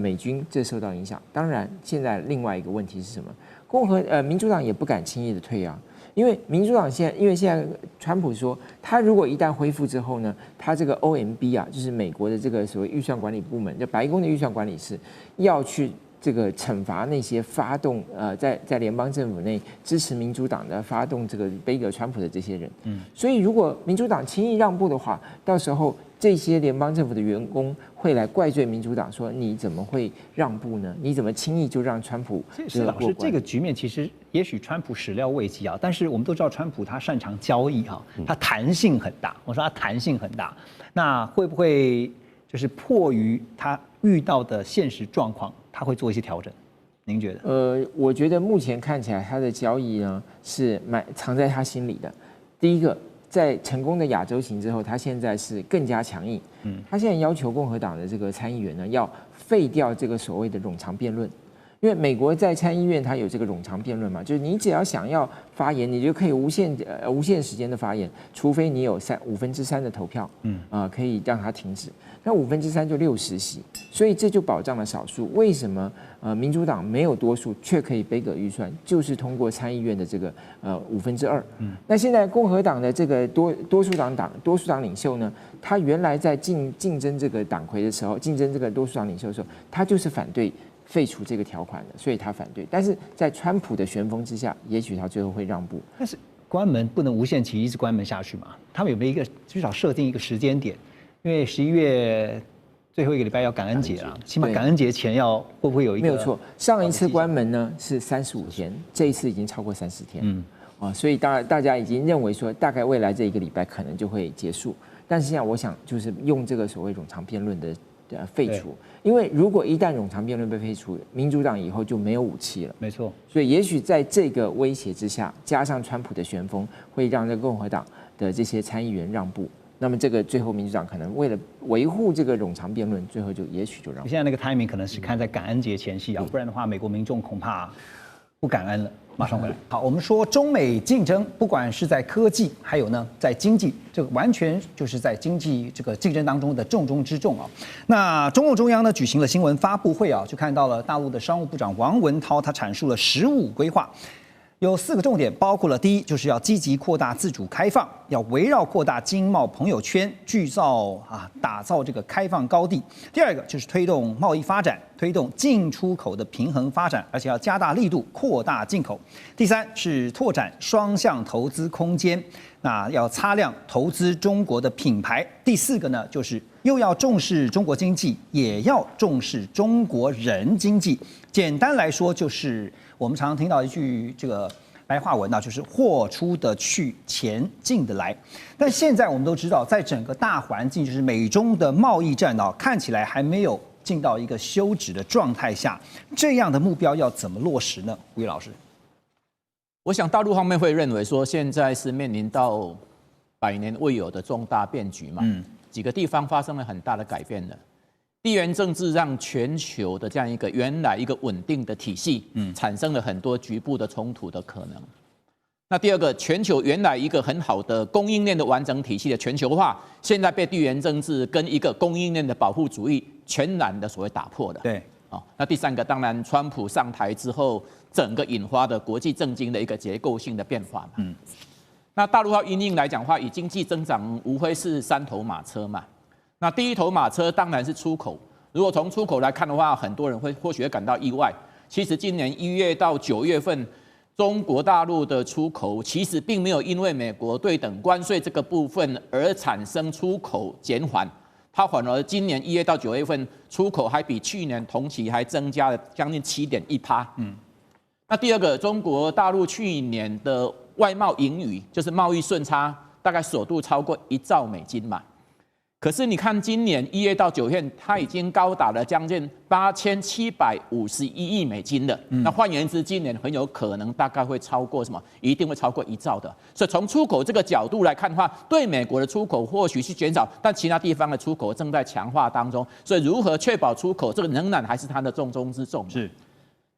美军这受到影响。当然，现在另外一个问题是什么？民主党也不敢轻易的退啊，因为民主党现在川普说，他如果一旦恢复之后呢，他这个 OMB 啊，就是美国的这个所谓预算管理部门，就白宫的预算管理室，要去这个惩罚那些发动在联邦政府内支持民主党的发动这个背革川普的这些人。所以如果民主党轻易让步的话，到时候这些联邦政府的员工会来怪罪民主党，说你怎么会让步呢？你怎么轻易就让川普施老师，这个局面其实也许川普始料未及啊，但是我们都知道川普他擅长交易哈，他弹性很大。我说他弹性很大，那会不会就是迫于他遇到的现实状况，他会做一些调整？您觉得？我觉得目前看起来他的交易呢是藏在他心里的。第一个，在成功的亚洲行之后，他现在是更加强硬。他现在要求共和党的这个参议员呢，要废掉这个所谓的冗长辩论。因为美国在参议院它有这个冗长辩论嘛，就是你只要想要发言，你就可以无限时间的发言，除非你有3/5的投票，可以让它停止。那3/5就60席，所以这就保障了少数。为什么民主党没有多数却可以背革预算？就是通过参议院的这个2/5。那现在共和党的这个多数党领袖呢，他原来在竞争这个党魁的时候，竞争这个多数党领袖的时候，他就是反对废除这个条款的，所以他反对。但是在川普的旋风之下，也许他最后会让步。但是关门不能无限期一直关门下去嘛？他们有没有一个至少设定一个时间点？因为11月最后一个礼拜要感恩节了，起码感恩节前会不会有一个？没有错，上一次关门呢是35天，这一次已经超过30天。所以当然大家已经认为说，大概未来这一个礼拜可能就会结束。但是现在我想就是用这个所谓冗长辩论的废除，因为如果一旦冗长辩论被废除，民主党以后就没有武器了。没错，所以也许在这个威胁之下，加上川普的旋风，会让这共和党的这些参议员让步。那么这个最后民主党可能为了维护这个冗长辩论，最后就也许就让。现在那个 timing 可能是看在感恩节前夕啊，不然的话，美国民众恐怕不感恩了。马上回来。好，我们说中美竞争，不管是在科技，还有呢在经济，这个完全就是在经济这个竞争当中的重中之重啊。那中共中央呢举行了新闻发布会啊，就看到了大陆的商务部长王文涛，他阐述了15规划。有4个重点，包括了第一，就是要积极扩大自主开放，要围绕扩大经贸朋友圈，打造这个开放高地。第二个就是推动贸易发展，推动进出口的平衡发展，而且要加大力度扩大进口。第三是拓展双向投资空间，那要擦亮投资中国的品牌。第4个呢，就是又要重视中国经济，也要重视中国人经济。简单来说，就是我们常常听到一句这个白话文呢，就是货出得去，钱进得来。但现在我们都知道，在整个大环境，就是美中的贸易战啊，看起来还没有进到一个休止的状态下，这样的目标要怎么落实呢？吴宇老师，我想大陆方面会认为说，现在是面临到100年未有的重大变局嘛，几个地方发生了很大的改变了。地缘政治让全球的这样一个原来一个稳定的体系，产生了很多局部的冲突的可能。那第二个，全球原来一个很好的供应链的完整体系的全球化，现在被地缘政治跟一个供应链的保护主义全然的所谓打破的。对，那第3个，当然川普上台之后，整个引发的国际政经的一个结构性的变化嘛。那大陆要因应来讲的话，以经济增长无非是3头马车嘛。那第1头马车当然是出口。如果从出口来看的话，很多人或许会感到意外。其实今年1月到9月份，中国大陆的出口其实并没有因为美国对等关税这个部分而产生出口减缓，它反而今年1月到9月份出口还比去年同期还增加了将近7.1%。那第2个，中国大陆去年的外贸盈余，就是贸易顺差，大概首度超过1兆美金嘛。可是你看，今年1月到9月，它已经高达了将近8751亿美金了。那换言之，今年很有可能大概会超过什么？一定会超过1兆的。所以从出口这个角度来看的话，对美国的出口或许是减少，但其他地方的出口正在强化当中。所以如何确保出口，这个仍然还是它的重中之重。是。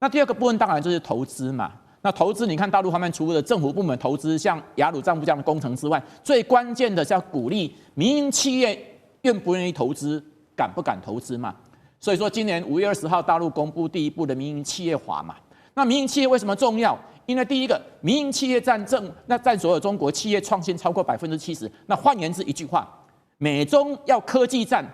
那第2个部分当然就是投资嘛。那投资，你看大陆方面除了政府部门投资，像雅鲁藏布这样的工程之外，最关键的是要鼓励民营企业愿不愿意投资，敢不敢投资嘛？所以说，今年5月20号，大陆公布第1部的民营企业法嘛。那民营企业为什么重要？因为第1个，民营企业占所有中国企业创新超过70%。那换言之一句话，美中要科技战，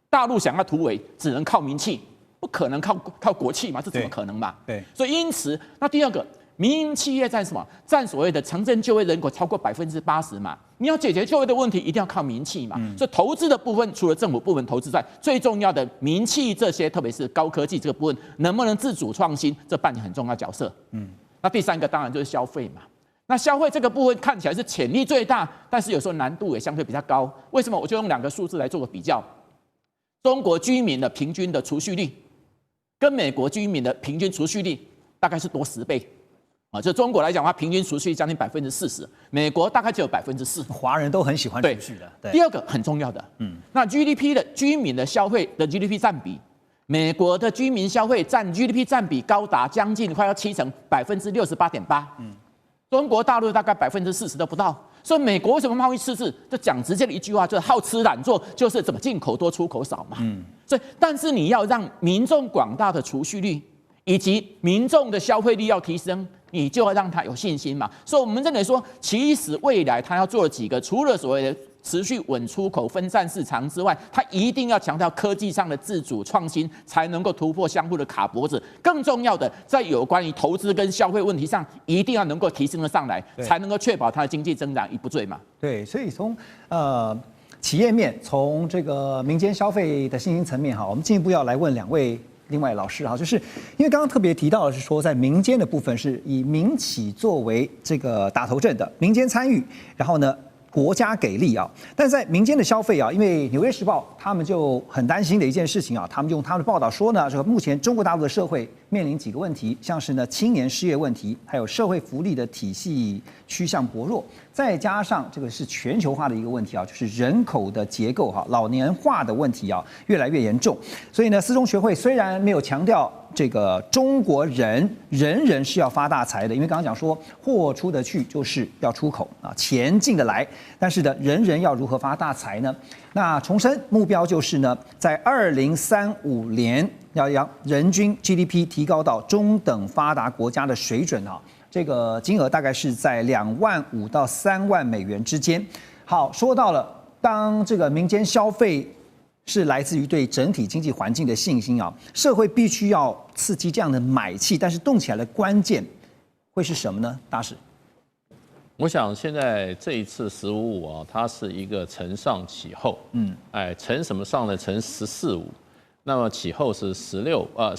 大陆想要突围，只能靠民企，不可能靠国企嘛？这怎么可能嘛？对。所以因此，那第2个，民营企业占什么？占所谓的城镇就业人口超过80%嘛。你要解决就业的问题，一定要靠民企嘛。所以投资的部分，除了政府部门投资之外，最重要的民企这些，特别是高科技这个部分，能不能自主创新，这扮演很重要的角色。那第3个当然就是消费嘛。那消费这个部分看起来是潜力最大，但是有时候难度也相对比较高。为什么？我就用2个数字来做个比较。中国居民的平均的储蓄率，跟美国居民的平均储蓄率大概是多10倍。就中国来讲的话，平均储蓄将近40%，美国大概只有4%。华人都很喜欢储蓄的。对。第2个很重要的，那 GDP 的居民的消费的 GDP 占比，美国的居民消费占 GDP 占比高达将近快要70%，68.8%。中国大陆大概40%都不到。所以美国为什么贸易赤字？就讲直接的一句话，就是好吃懒做，就是怎么进口多出口少嘛。所以，但是你要让民众广大的储蓄率以及民众的消费力要提升，你就要让他有信心嘛。所以我们认为说，其实未来他要做几个，除了所谓的持续稳出口、分散市场之外，他一定要强调科技上的自主创新，才能够突破相互的卡脖子。更重要的，在有关于投资跟消费问题上，一定要能够提升得上来，才能够确保它的经济增长不坠嘛。对，所以从企业面，从这个民间消费的信心层面哈，我们进一步要来问2位。另外老师哈，就是因为刚刚特别提到的是说，在民间的部分是以民企作为这个打头阵的民间参与，然后呢国家给力啊，但是在民间的消费啊，因为《纽约时报》他们就很担心的一件事情啊，他们用他们的报道说呢，这个目前中国大陆的社会面临几个问题，像是呢青年失业问题，还有社会福利的体系趋向薄弱，再加上这个是全球化的一个问题啊，就是人口的结构哈，老年化的问题啊越来越严重，所以呢，四中学会虽然没有强调这个中国人人是要发大财的，因为刚刚讲说货出得去就是要出口啊，钱进得来。但是呢，人人要如何发大财呢？那重申目标就是呢，在2035年要让人均 GDP 提高到中等发达国家的水准啊，这个金额大概是在25000到3万美元之间。好，说到了，当这个民间消费是来自于对整体经济环境的信心啊，社会必须要刺激这样的买气，但是动起来的关键会是什么呢？大使？我想现在这一次15.5啊，它是一个承上启后，承什么上呢？承14.5，那么启后是16.5啊，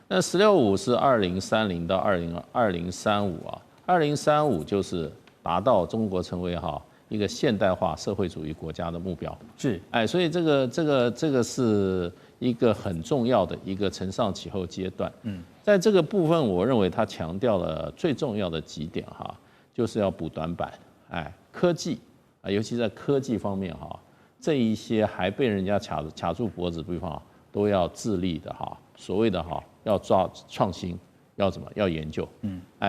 那16.5是2030到2035啊，2035就是达到中国成为一个现代化社会主义国家的目标，是，所以这个是一个很重要的一个承上启后阶段，在这个部分，我认为他强调了最重要的几点就是要补短板，科技尤其在科技方面这一些还被人家卡住脖子的地方都要致力的所谓的要抓创新，要怎么要研究，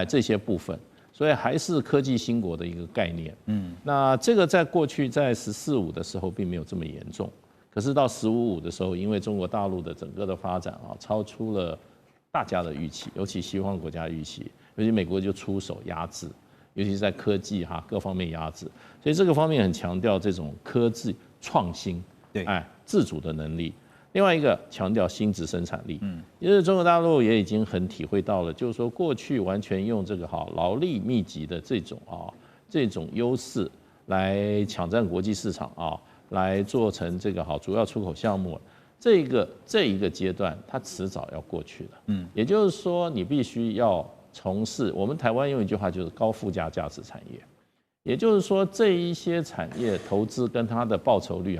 这些部分。所以还是科技兴国的一个概念，那这个在过去在14.5的时候并没有这么严重，可是到15.5的时候，因为中国大陆的整个的发展超出了大家的预期，尤其西方国家预期，尤其美国就出手压制，尤其是在科技各方面压制，所以这个方面很强调这种科技创新，对，自主的能力。另外一个强调新质生产力，因为中国大陆也已经很体会到了，就是说过去完全用这个劳力密集的这种优势来抢占国际市场来做成这个主要出口项目，这一个阶段它迟早要过去了，也就是说你必须要从事，我们台湾用一句话就是高附加价值产业，也就是说这一些产业投资跟它的报酬率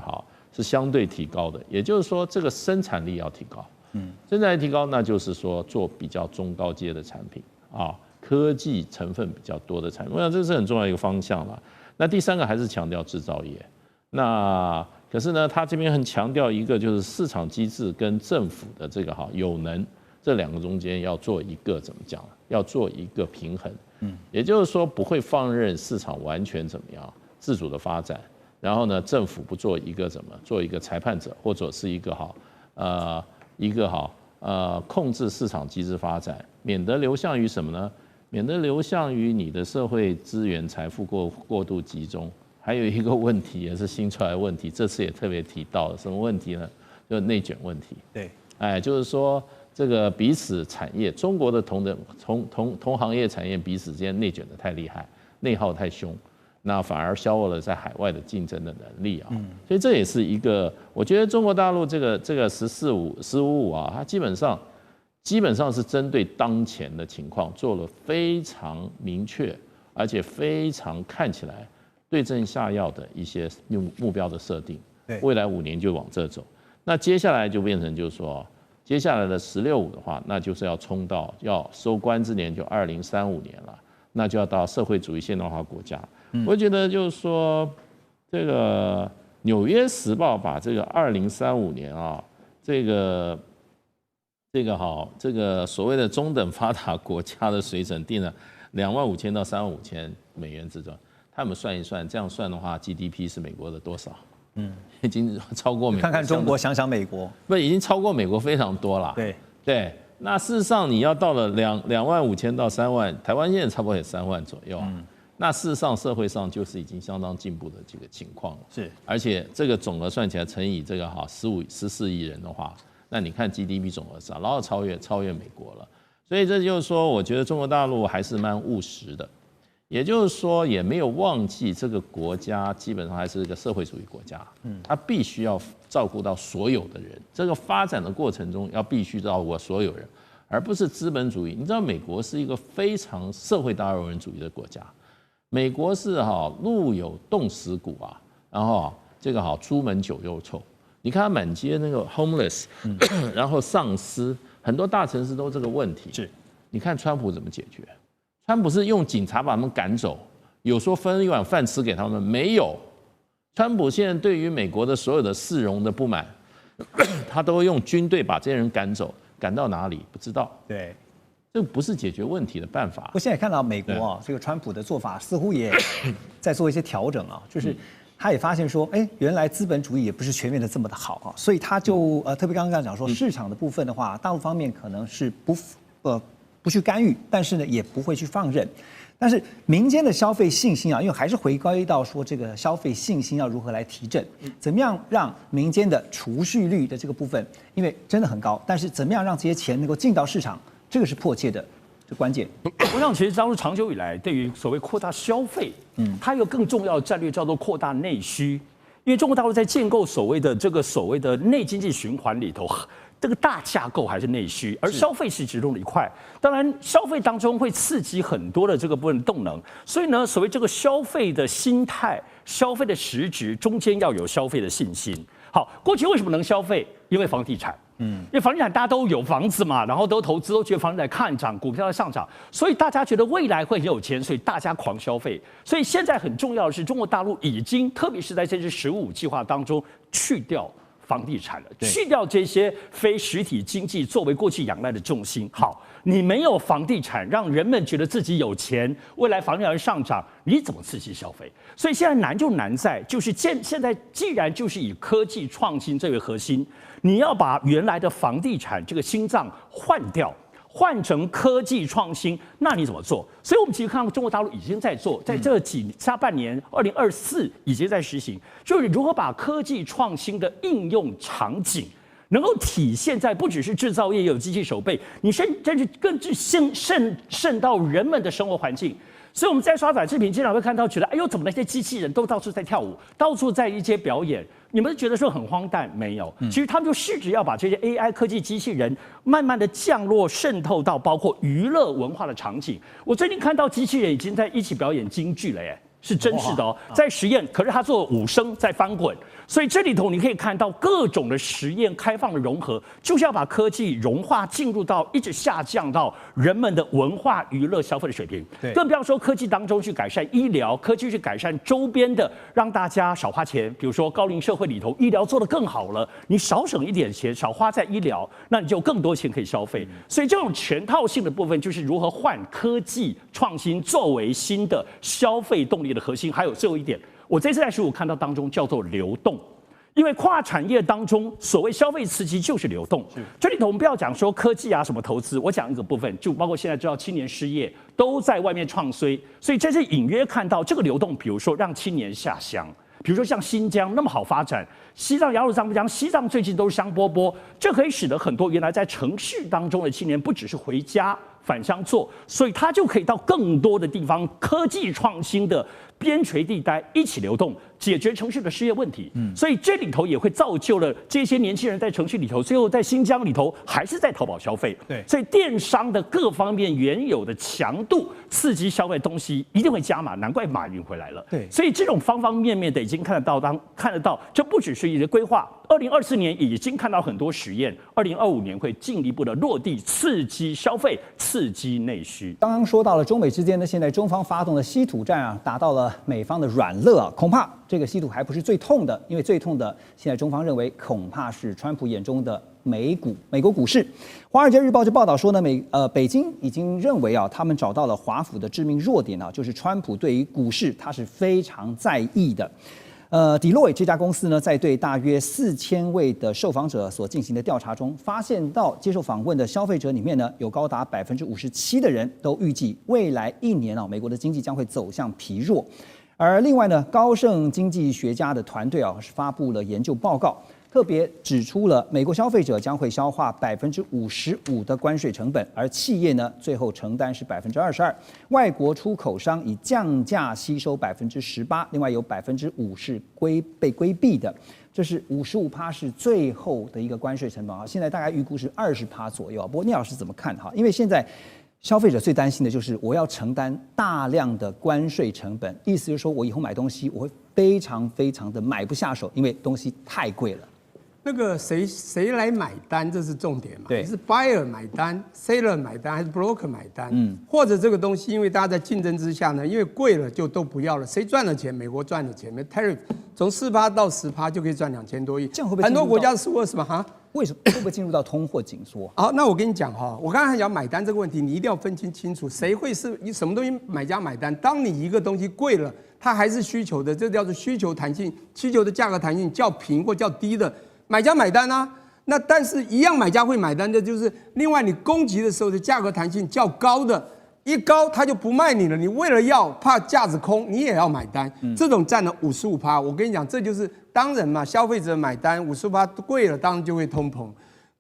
是相对提高的，也就是说这个生产力要提高，生产力提高，那就是说做比较中高阶的产品科技成分比较多的产品，我想这是很重要的一个方向了。那第三个还是强调制造业，那可是呢，他这边很强调一个就是市场机制跟政府的这个有能这两个中间要做一个怎么讲，要做一个平衡，也就是说不会放任市场完全怎么样自主的发展。然后呢，政府不做一个做一个裁判者，或者是一个控制市场机制发展，免得流向于什么呢？免得流向于你的社会资源财富过度集中。还有一个问题也是新出来的问题，这次也特别提到了什么问题呢？就是内卷问题。对，就是说这个彼此产业，中国的同行业产业彼此之间内卷的太厉害，内耗太凶。那反而削弱了在海外的竞争的能力所以这也是一个，我觉得中国大陆这个15.5它基本上是针对当前的情况做了非常明确，而且非常看起来对症下药的一些目标的设定，未来5年就往这走。那接下来就变成就是说，接下来的16.5的话，那就是要冲到要收官之年就2035年了，那就要到社会主义现代化国家。我觉得就是说，这个《纽约时报》把这个2035年这个所谓的中等发达国家的水准定了25000到35000美元之中，他们算一算，这样算的话 ，GDP 是美国的多少？已经超过美国。看看中国，想想美国，不，已经超过美国非常多了。对。那事实上，你要到了25000到3万，台湾现在差不多也3万左右那事实上，社会上就是已经相当进步的这个情况了。是，而且这个总额算起来乘以这个14亿人的话，那你看 GDP 总额然后超越美国了。所以这就是说，我觉得中国大陆还是蛮务实的，也就是说也没有忘记这个国家基本上还是一个社会主义国家，它必须要照顾到所有的人，这个发展的过程中要必须照顾所有人，而不是资本主义。你知道美国是一个非常社会达尔文主义的国家。美国是路有冻死骨啊，然后这个出门酒又臭。你看他满街那个 homeless，然后丧尸，很多大城市都这个问题。是，你看川普怎么解决？川普是用警察把他们赶走，有说分一碗饭吃给他们，没有。川普现在对于美国的所有的市容的不满，他都会用军队把这些人赶走，赶到哪里不知道。对，这不是解决问题的办法。我现在看到美国这个川普的做法似乎也在做一些调整啊，就是他也发现说，原来资本主义也不是全面的这么的好啊，所以他就特别刚刚讲说，市场的部分的话，大陆方面可能是不去干预，但是呢也不会去放任。但是民间的消费信心啊，因为还是回归到说这个消费信心要如何来提振，怎么样让民间的储蓄率的这个部分，因为真的很高，但是怎么样让这些钱能够进到市场，这个是迫切的关键。我想，其实大陆长久以来对于所谓扩大消费，它有更重要的战略叫做扩大内需，因为中国大陆在建构所谓的内经济循环里头。这个大架构还是内需，而消费是其中的一块。当然，消费当中会刺激很多的这个部分动能，所以呢，所谓这个消费的心态、消费的实质中间要有消费的信心。好，过去为什么能消费？因为房地产，因为房地产大家都有房子嘛，然后都投资，都觉得房地产看涨，股票在上涨，所以大家觉得未来会很有钱，所以大家狂消费。所以现在很重要的是，中国大陆已经，特别是在这次15计划当中去掉房地产了，去掉这些非实体经济作为过去仰赖的重心。好，你没有房地产，让人们觉得自己有钱，未来房地产上涨，你怎么刺激消费？所以现在难就难在，就是现在既然就是以科技创新作为核心，你要把原来的房地产这个心脏换掉。换成科技创新，那你怎么做？所以我们其实看到中国大陆已经在做，在这下半年2024已经在实行，就是如何把科技创新的应用场景能够体现在不只是制造业有机器手背，你甚至更渗到人们的生活环境。所以我们在刷短视频经常会看到，觉得哎呦，怎么那些机器人都到处在跳舞，到处在一些表演？你们觉得说很荒诞？没有，其实他们就试着要把这些 AI 科技机器人慢慢的降落，渗透到包括娱乐文化的场景。我最近看到机器人已经在一起表演京剧了耶。是真实的哦，在实验，可是他做武生在翻滚，所以这里头你可以看到各种的实验开放的融合，就是要把科技融化进入到一直下降到人们的文化娱乐消费的水平。对，更不要说科技当中去改善医疗，科技去改善周边的，让大家少花钱。比如说高龄社会里头，医疗做得更好了，你少省一点钱，少花在医疗，那你就有更多钱可以消费。所以这种全套性的部分，就是如何换科技创新作为新的消费动力的核心。还有最后一点，我这次在15看到当中叫做流动，因为跨产业当中所谓消费刺激就是流动。这里头我们不要讲说科技啊什么投资，我讲一个部分，就包括现在知道青年失业都在外面创衰，所以这次隐约看到这个流动，比如说让青年下乡。比如说像新疆那么好发展，西藏、雅鲁藏布江、西藏最近都是香饽饽，这可以使得很多原来在城市当中的青年不只是回家返乡做，所以他就可以到更多的地方，科技创新的边陲地带一起流动，解决城市的失业问题。所以这里头也会造就了这些年轻人在城市里头，最后在新疆里头还是在淘宝消费。对，所以电商的各方面原有的强度刺激消费东西一定会加码，难怪马云回来了。对，所以这种方方面面的已经看得到，这不只是一个规划。2024年已经看到很多实验，2025年会进一步的落地，刺激消费，刺激内需。刚刚说到了中美之间呢，现在中方发动的稀土战啊，打到了美方的软肋啊，恐怕这个稀土还不是最痛的，因为最痛的现在中方认为恐怕是川普眼中的美国股市。《华尔街日报》就报道说呢，北京已经认为啊，他们找到了华府的致命弱点啊，就是川普对于股市他是非常在意的。迪洛韦这家公司呢，在对大约4000位的受访者所进行的调查中，发现到接受访问的消费者里面呢，有高达57%的人都预计未来1年啊，美国的经济将会走向疲弱。而另外呢，高盛经济学家的团队啊，是发布了研究报告，特别指出了美国消费者将会消化55%的关税成本，而企业呢，最后承担是22%，外国出口商以降价吸收18%，另外有5%是被规避的，这是55%是最后的一个关税成本啊，现在大概预估是20%左右啊。不过聂老师怎么看哈？因为现在消费者最担心的就是我要承担大量的关税成本，意思就是说我以后买东西我会非常非常的买不下手，因为东西太贵了。那个谁来买单，这是重点嘛？对，是 buyer 买单 ，seller 买单，还是 broker 买单？或者这个东西，因为大家在竞争之下呢，因为贵了就都不要了，谁赚了钱？美国赚了钱，tariff 从4%到10%就可以赚2000多亿，这样会不会很多国家是20%嘛？哈？为什么会不会进入到通货紧缩？好，那我跟你讲哈，我刚才讲买单这个问题，你一定要分清楚，谁会是你什么东西买家买单？当你一个东西贵了，它还是需求的，这叫做需求弹性，需求的价格弹性较平或较低的。买家买单啊，那但是一样买家会买单的，就是另外你供给的时候的价格弹性较高的，一高他就不卖你了，你为了要怕价值空，你也要买单，这种占了55%。我跟你讲，这就是当然嘛，消费者买单55%贵了，当然就会通膨。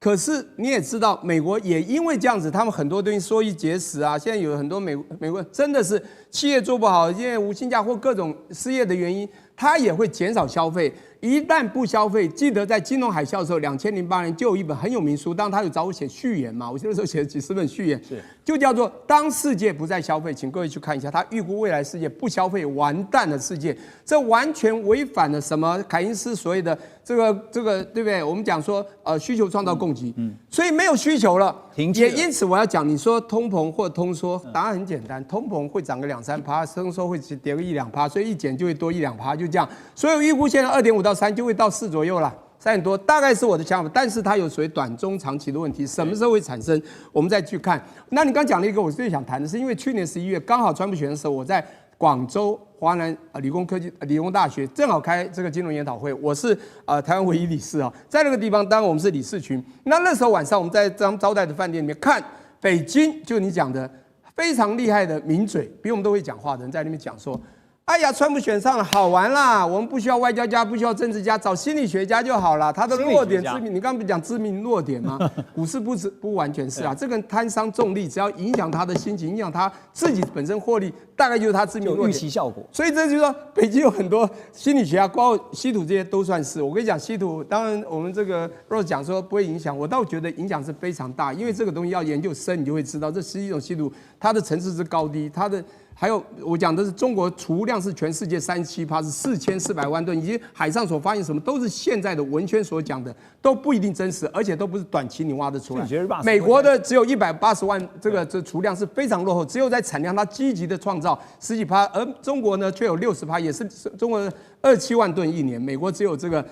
可是你也知道，美国也因为这样子，他们很多东西缩衣节食啊，现在有很多美国真的是企业做不好，因为无薪假或各种失业的原因，它也会减少消费。一旦不消费，记得在金融海啸的时候，2008年就有一本很有名书，当他有找我写序言嘛，我那时候写了几十本序言，就叫做《当世界不再消费》，请各位去看一下，他预估未来世界不消费完蛋的世界，这完全违反了什么？凯因斯所谓的这个对不对？我们讲说需求创造供给，所以没有需求了，也因此我要讲，你说通膨或通缩，答案很简单，通膨会涨个2-3%，通缩会跌个1-2%，所以一减就会多1-2%，就这样。所以我预估现在2.5到3就会到4左右了，3点多，大概是我的想法。但是它有属于短中长期的问题，什么时候会产生，我们再去看。那你刚讲了一个，我最想谈的是，因为去年11月刚好川普选的时候，我在广州华南理工大学正好开这个金融研讨会，我是台湾唯一理事啊，在那个地方，当然我们是理事群。那时候晚上我们在招待的饭店里面看北京，就你讲的非常厉害的名嘴，比我们都会讲话的人在那边讲说。哎呀，川普选上了，好玩啦！我们不需要外交家，不需要政治家，找心理学家就好了。他的弱点知名，你刚刚不讲知名弱点吗？股市不完全是啊，这个人贪商重利，只要影响他的心情，影响他自己本身获利，大概就是他知名弱点。预期效果。所以这就是说，北京有很多心理学家，包括稀土这些都算是。我跟你讲，稀土当然我们这个 Rose 讲说不会影响，我倒觉得影响是非常大，因为这个东西要研究深，你就会知道这11种稀土它的层次之高低，它的。还有我讲的是中国储物量是全世界37%，是4400万吨，以及海上所发现什么都是现在的文宣所讲的，都不一定真实，而且都不是短期你挖得出来。美国的只有180万，这储量是非常落后，只有在产量它积极的创造10几%，而中国呢却有60%，也是中国27万吨一年，美国只有这个。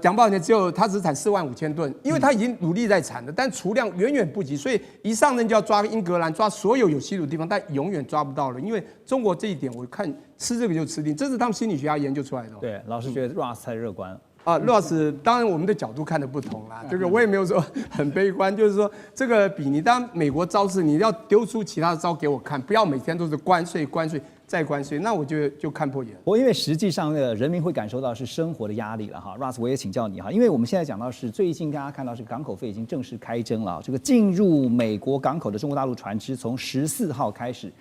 讲不好听，它只产45000吨，因为它已经努力在产了，但储量远远不及，所以一上任就要抓英格兰，抓所有有稀土地方，但永远抓不到了，因为中国这一点我看吃这个就吃定，这是他们心理学家研究出来的。对，老师觉得 Ross 太乐观了。Ross 当然我们的角度看的不同啦，这个我也没有说很悲观，就是说这个比你当美国招式，你要丢出其他的招给我看，不要每天都是关税。再关税，那我就看破眼。因为实际上人民会感受到是生活的压力了哈。Ross， 我也请教你哈，因为我们现在讲到是最近大家看到是港口费已经正式开征了，这个进入美国港口的中国大陆船只从14号开始，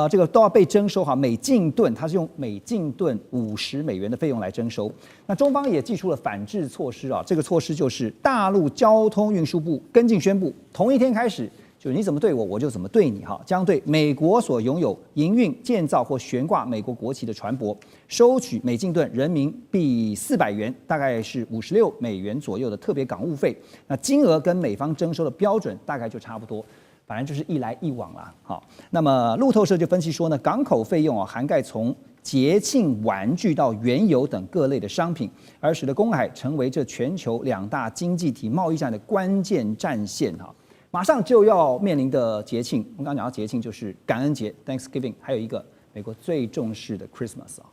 这个都要被征收哈，每进吨它是用每进吨50美元的费用来征收。那中方也祭出了反制措施啊，这个措施就是大陆交通运输部跟进宣布，同一天开始。就你怎么对我，我就怎么对你哈，将对美国所拥有营运、建造或悬挂美国国旗的船舶，收取每进吨人民币400元，大概是56美元左右的特别港务费。那金额跟美方征收的标准大概就差不多，反正就是一来一往啦。好，那么路透社就分析说呢，港口费用涵盖从节庆玩具到原油等各类的商品，而使得公海成为这全球2大经济体贸易战的关键战线哈。马上就要面临的节庆，我们刚刚讲到节庆就是感恩节 （Thanksgiving）， 还有一个美国最重视的 Christmas 啊。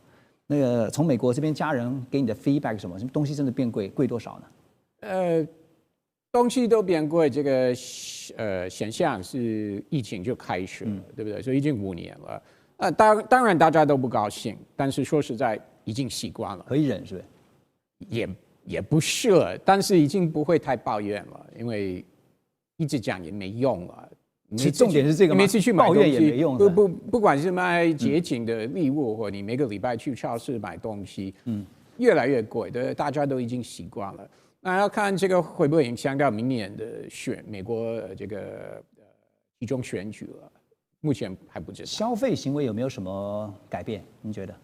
那个从美国这边家人给你的 feedback 什么东西真的变贵，贵多少呢？东西都变贵，这个现象是疫情就开始了，对不对？所以已经5年了。当然大家都不高兴，但是说实在已经习惯了，可以忍是不是？也不是了，但是已经不会太抱怨了，因为。一直讲也没用了，其实重点是这个吗？每次去买抱怨也没用。不管是买节庆的礼物，或你每个礼拜去超市买东西，越来越贵的，大家都已经习惯了。那要看这个会不会影响到明年的美国这个其中选举了，目前还不知道。消费行为有没有什么改变？您觉得？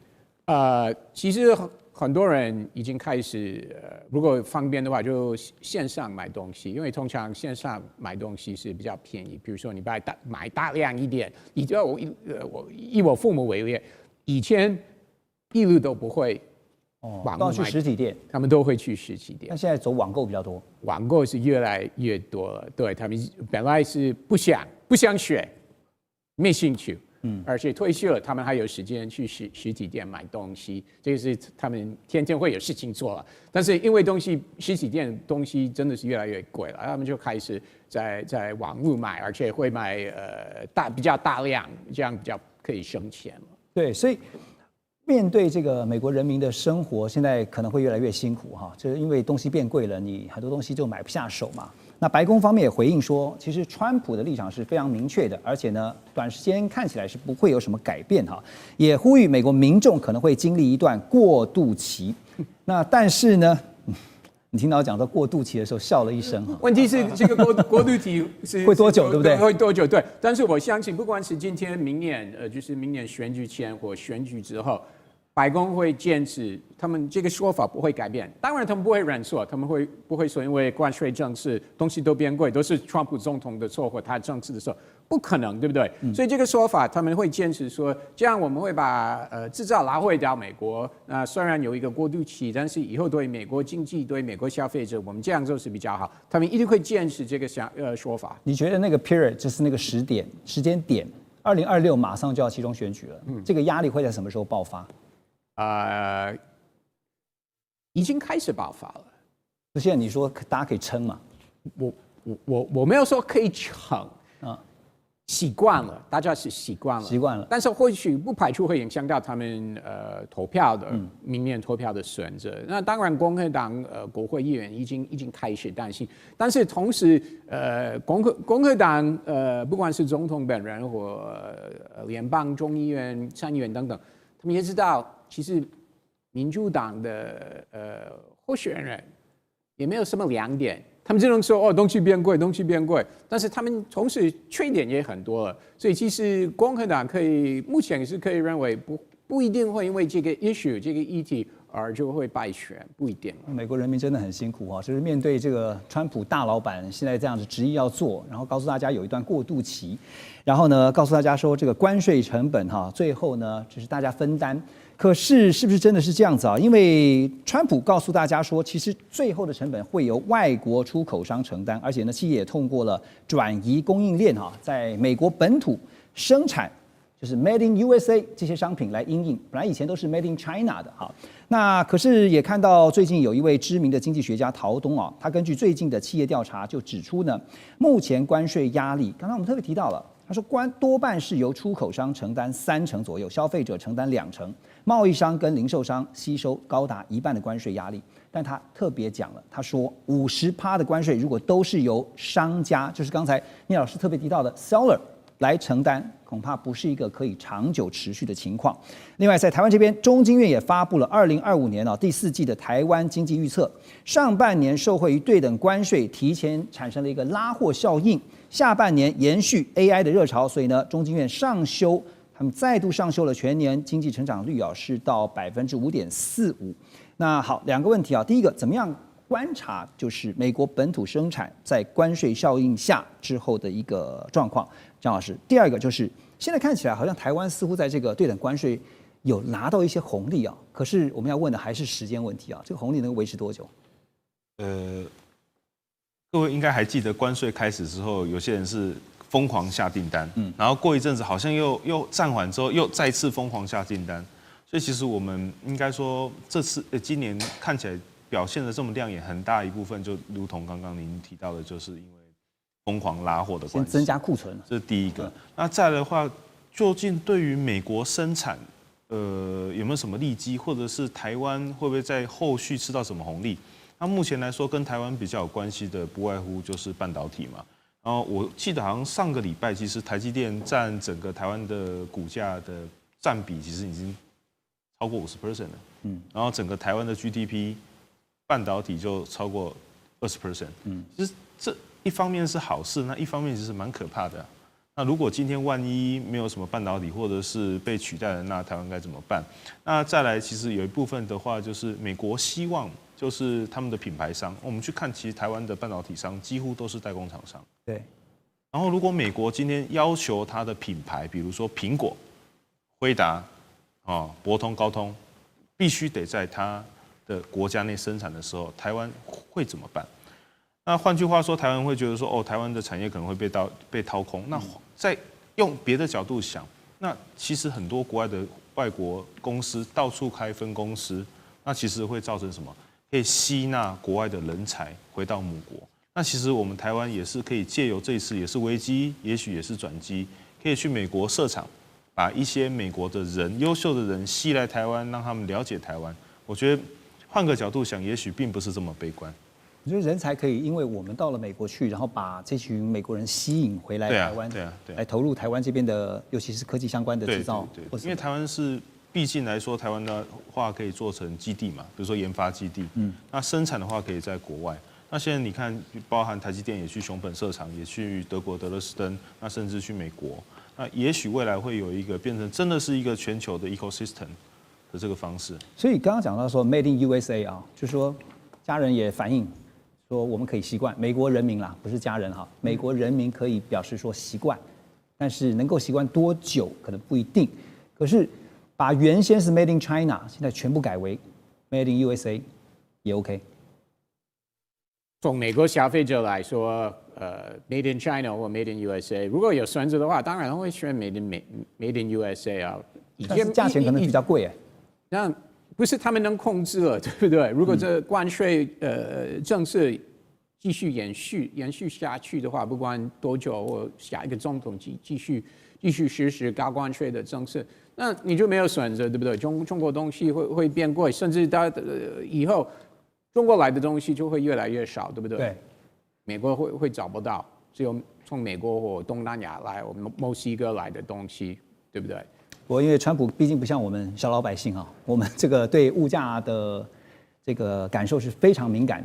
其实很多人已经开始，如果方便的话，就线上买东西，因为通常线上买东西是比较便宜。比如说你买大量一点，以我父母为例，以前一路都不会网都要去实体店，他们都会去实体店。但现在走网购比较多，网购是越来越多了。对，他们本来是不想学，没兴趣。而且退休了，他们还有时间去实体店买东西，这个是他们天天会有事情做了。但是因为实体店东西真的是越来越贵了，他们就开始在网络买，而且会买比较大量，这样比较可以省钱了。对，所以面对这个美国人民的生活，现在可能会越来越辛苦哈，就是因为东西变贵了，你很多东西就买不下手嘛。那白宫方面也回应说，其实川普的立场是非常明确的，而且呢，短时间看起来是不会有什么改变哈，也呼吁美国民众可能会经历一段过渡期。那但是呢，你听到我讲到过渡期的时候笑了一声哈。问题是这个过渡期是会多久，对不对？会多久？对。但是我相信，不管是今天、明年，就是明年选举前或选举之后，白宫会坚持他们这个说法不会改变。当然，他们不会认错，他们不会说因为关税政策东西都变贵，都是川普总统的错或他政治的错，不可能，对不对？所以这个说法他们会坚持说，这样我们会把制造拿回到美国。那虽然有一个过渡期，但是以后对美国经济、对美国消费者，我们这样做是比较好。他们一定会坚持这个说法。你觉得那个 period 就是那个时间点，2026马上就要期中选举了，这个压力会在什么时候爆发？已经开始爆发了。现在你说大家可以撑嘛？我没有说可以撑啊，习惯了，大家是习惯了。但是或许不排除会影响到他们投票的明年投票的选择。那当然，共和党国会议员已经开始担心，但是同时共和党不管是总统本人或联邦众议院、参议院等等，他们也知道。其实，民主党的候选人也没有什么亮点，他们只能说东西变贵，但是他们同时缺点也很多了，所以其实共和党目前是可以认为不一定会因为这个 issue 这个议题而就会败选，不一定。美国人民真的很辛苦啊，就是面对这个川普大老板现在这样子执意要做，然后告诉大家有一段过渡期，然后呢告诉大家说这个关税成本最后呢就是大家分担。可是是不是真的是这样子啊？因为川普告诉大家说，其实最后的成本会由外国出口商承担，而且呢，企业也通过了转移供应链在美国本土生产，就是 Made in USA 这些商品来因应。本来以前都是 Made in China 的那可是也看到最近有一位知名的经济学家陶东他根据最近的企业调查就指出呢，目前关税压力，刚刚我们特别提到了。他说，多半是由出口商承担30%左右，消费者承担20%，贸易商跟零售商吸收高达1半的关税压力。但他特别讲了，他说50%的关税如果都是由商家，就是刚才聂老师特别提到的 seller 来承担，恐怕不是一个可以长久持续的情况。另外，在台湾这边，中经院也发布了2025年第4季的台湾经济预测，上半年受惠于对等关税提前产生了一个拉货效应。下半年延续 AI 的热潮，所以呢，中经院他们再度上修了全年经济成长率是到5.45%。那好，两个问题第一个，怎么样观察就是美国本土生产在关税效应下之后的一个状况？张老师，第二个就是现在看起来好像台湾似乎在这个对等关税有拿到一些红利可是我们要问的还是时间问题这个红利能够维持多久？各位应该还记得关税开始之后，有些人是疯狂下订单，然后过一阵子好像又暂缓之后，又再次疯狂下订单。所以其实我们应该说，今年看起来表现的这么亮眼，很大一部分就如同刚刚您提到的，就是因为疯狂拉货的关系，增加库存，这是第一个。那再来的话，究竟对于美国生产，有没有什么利基，或者是台湾会不会在后续吃到什么红利？那目前来说，跟台湾比较有关系的，不外乎就是半导体嘛。然后我记得好像上个礼拜，其实台积电占整个台湾的股价的占比，其实已经超过50% 了。然后整个台湾的 GDP， 半导体就超过20%。其实这一方面是好事，那一方面其实蛮可怕的。那如果今天万一没有什么半导体或者是被取代了，那台湾该怎么办？那再来，其实有一部分的话，就是美国希望就是他们的品牌商，我们去看，其实台湾的半导体商几乎都是代工厂商。对。然后如果美国今天要求它的品牌，比如说苹果、辉达、博通、高通，必须得在它的国家内生产的时候，台湾会怎么办？那换句话说，台湾会觉得说，台湾的产业可能会被掏空。那再用别的角度想，那其实很多国外的外国公司到处开分公司，那其实会造成什么？可以吸纳国外的人才回到母国。那其实我们台湾也是可以借由这一次也是危机，也许也是转机，可以去美国设厂，把一些美国的人、优秀的人吸来台湾，让他们了解台湾。我觉得换个角度想，也许并不是这么悲观。我觉得人才可以，因为我们到了美国去，然后把这群美国人吸引回来台湾，对，来投入台湾这边的，尤其是科技相关的制造。对，因为台湾是，毕竟来说，台湾的话可以做成基地嘛，比如说研发基地。那生产的话可以在国外。那现在你看，包含台积电也去熊本设厂，也去德国德勒斯登，那甚至去美国。那也许未来会有一个变成真的是一个全球的 ecosystem 的这个方式。所以刚刚讲到说 Made in USA 啊，就是说家人也反映。说我们可以习惯，美国人民啦，不是家人哈，美国人民可以表示说习惯，但是能够习惯多久可能不一定。可是把原先是 Made in China， 现在全部改为 Made in USA 也 OK。从美国消费者来说，Made in China 或 Made in USA， 如果有选择的话，当然会选 Made in USA 啊。但是价钱可能比较贵哎。那不是他们能控制了，对不对？如果这关税政策继续延续下去的话，不管多久，或下一个总统继续实施高关税的政策，那你就没有选择，对不对？中国东西会变贵，甚至以后中国来的东西就会越来越少，对不对？对，美国会找不到，只有从美国或东南亚来，我们墨西哥来的东西，对不对？不过因为川普毕竟不像我们小老百姓啊，我们这个对物价的这个感受是非常敏感的。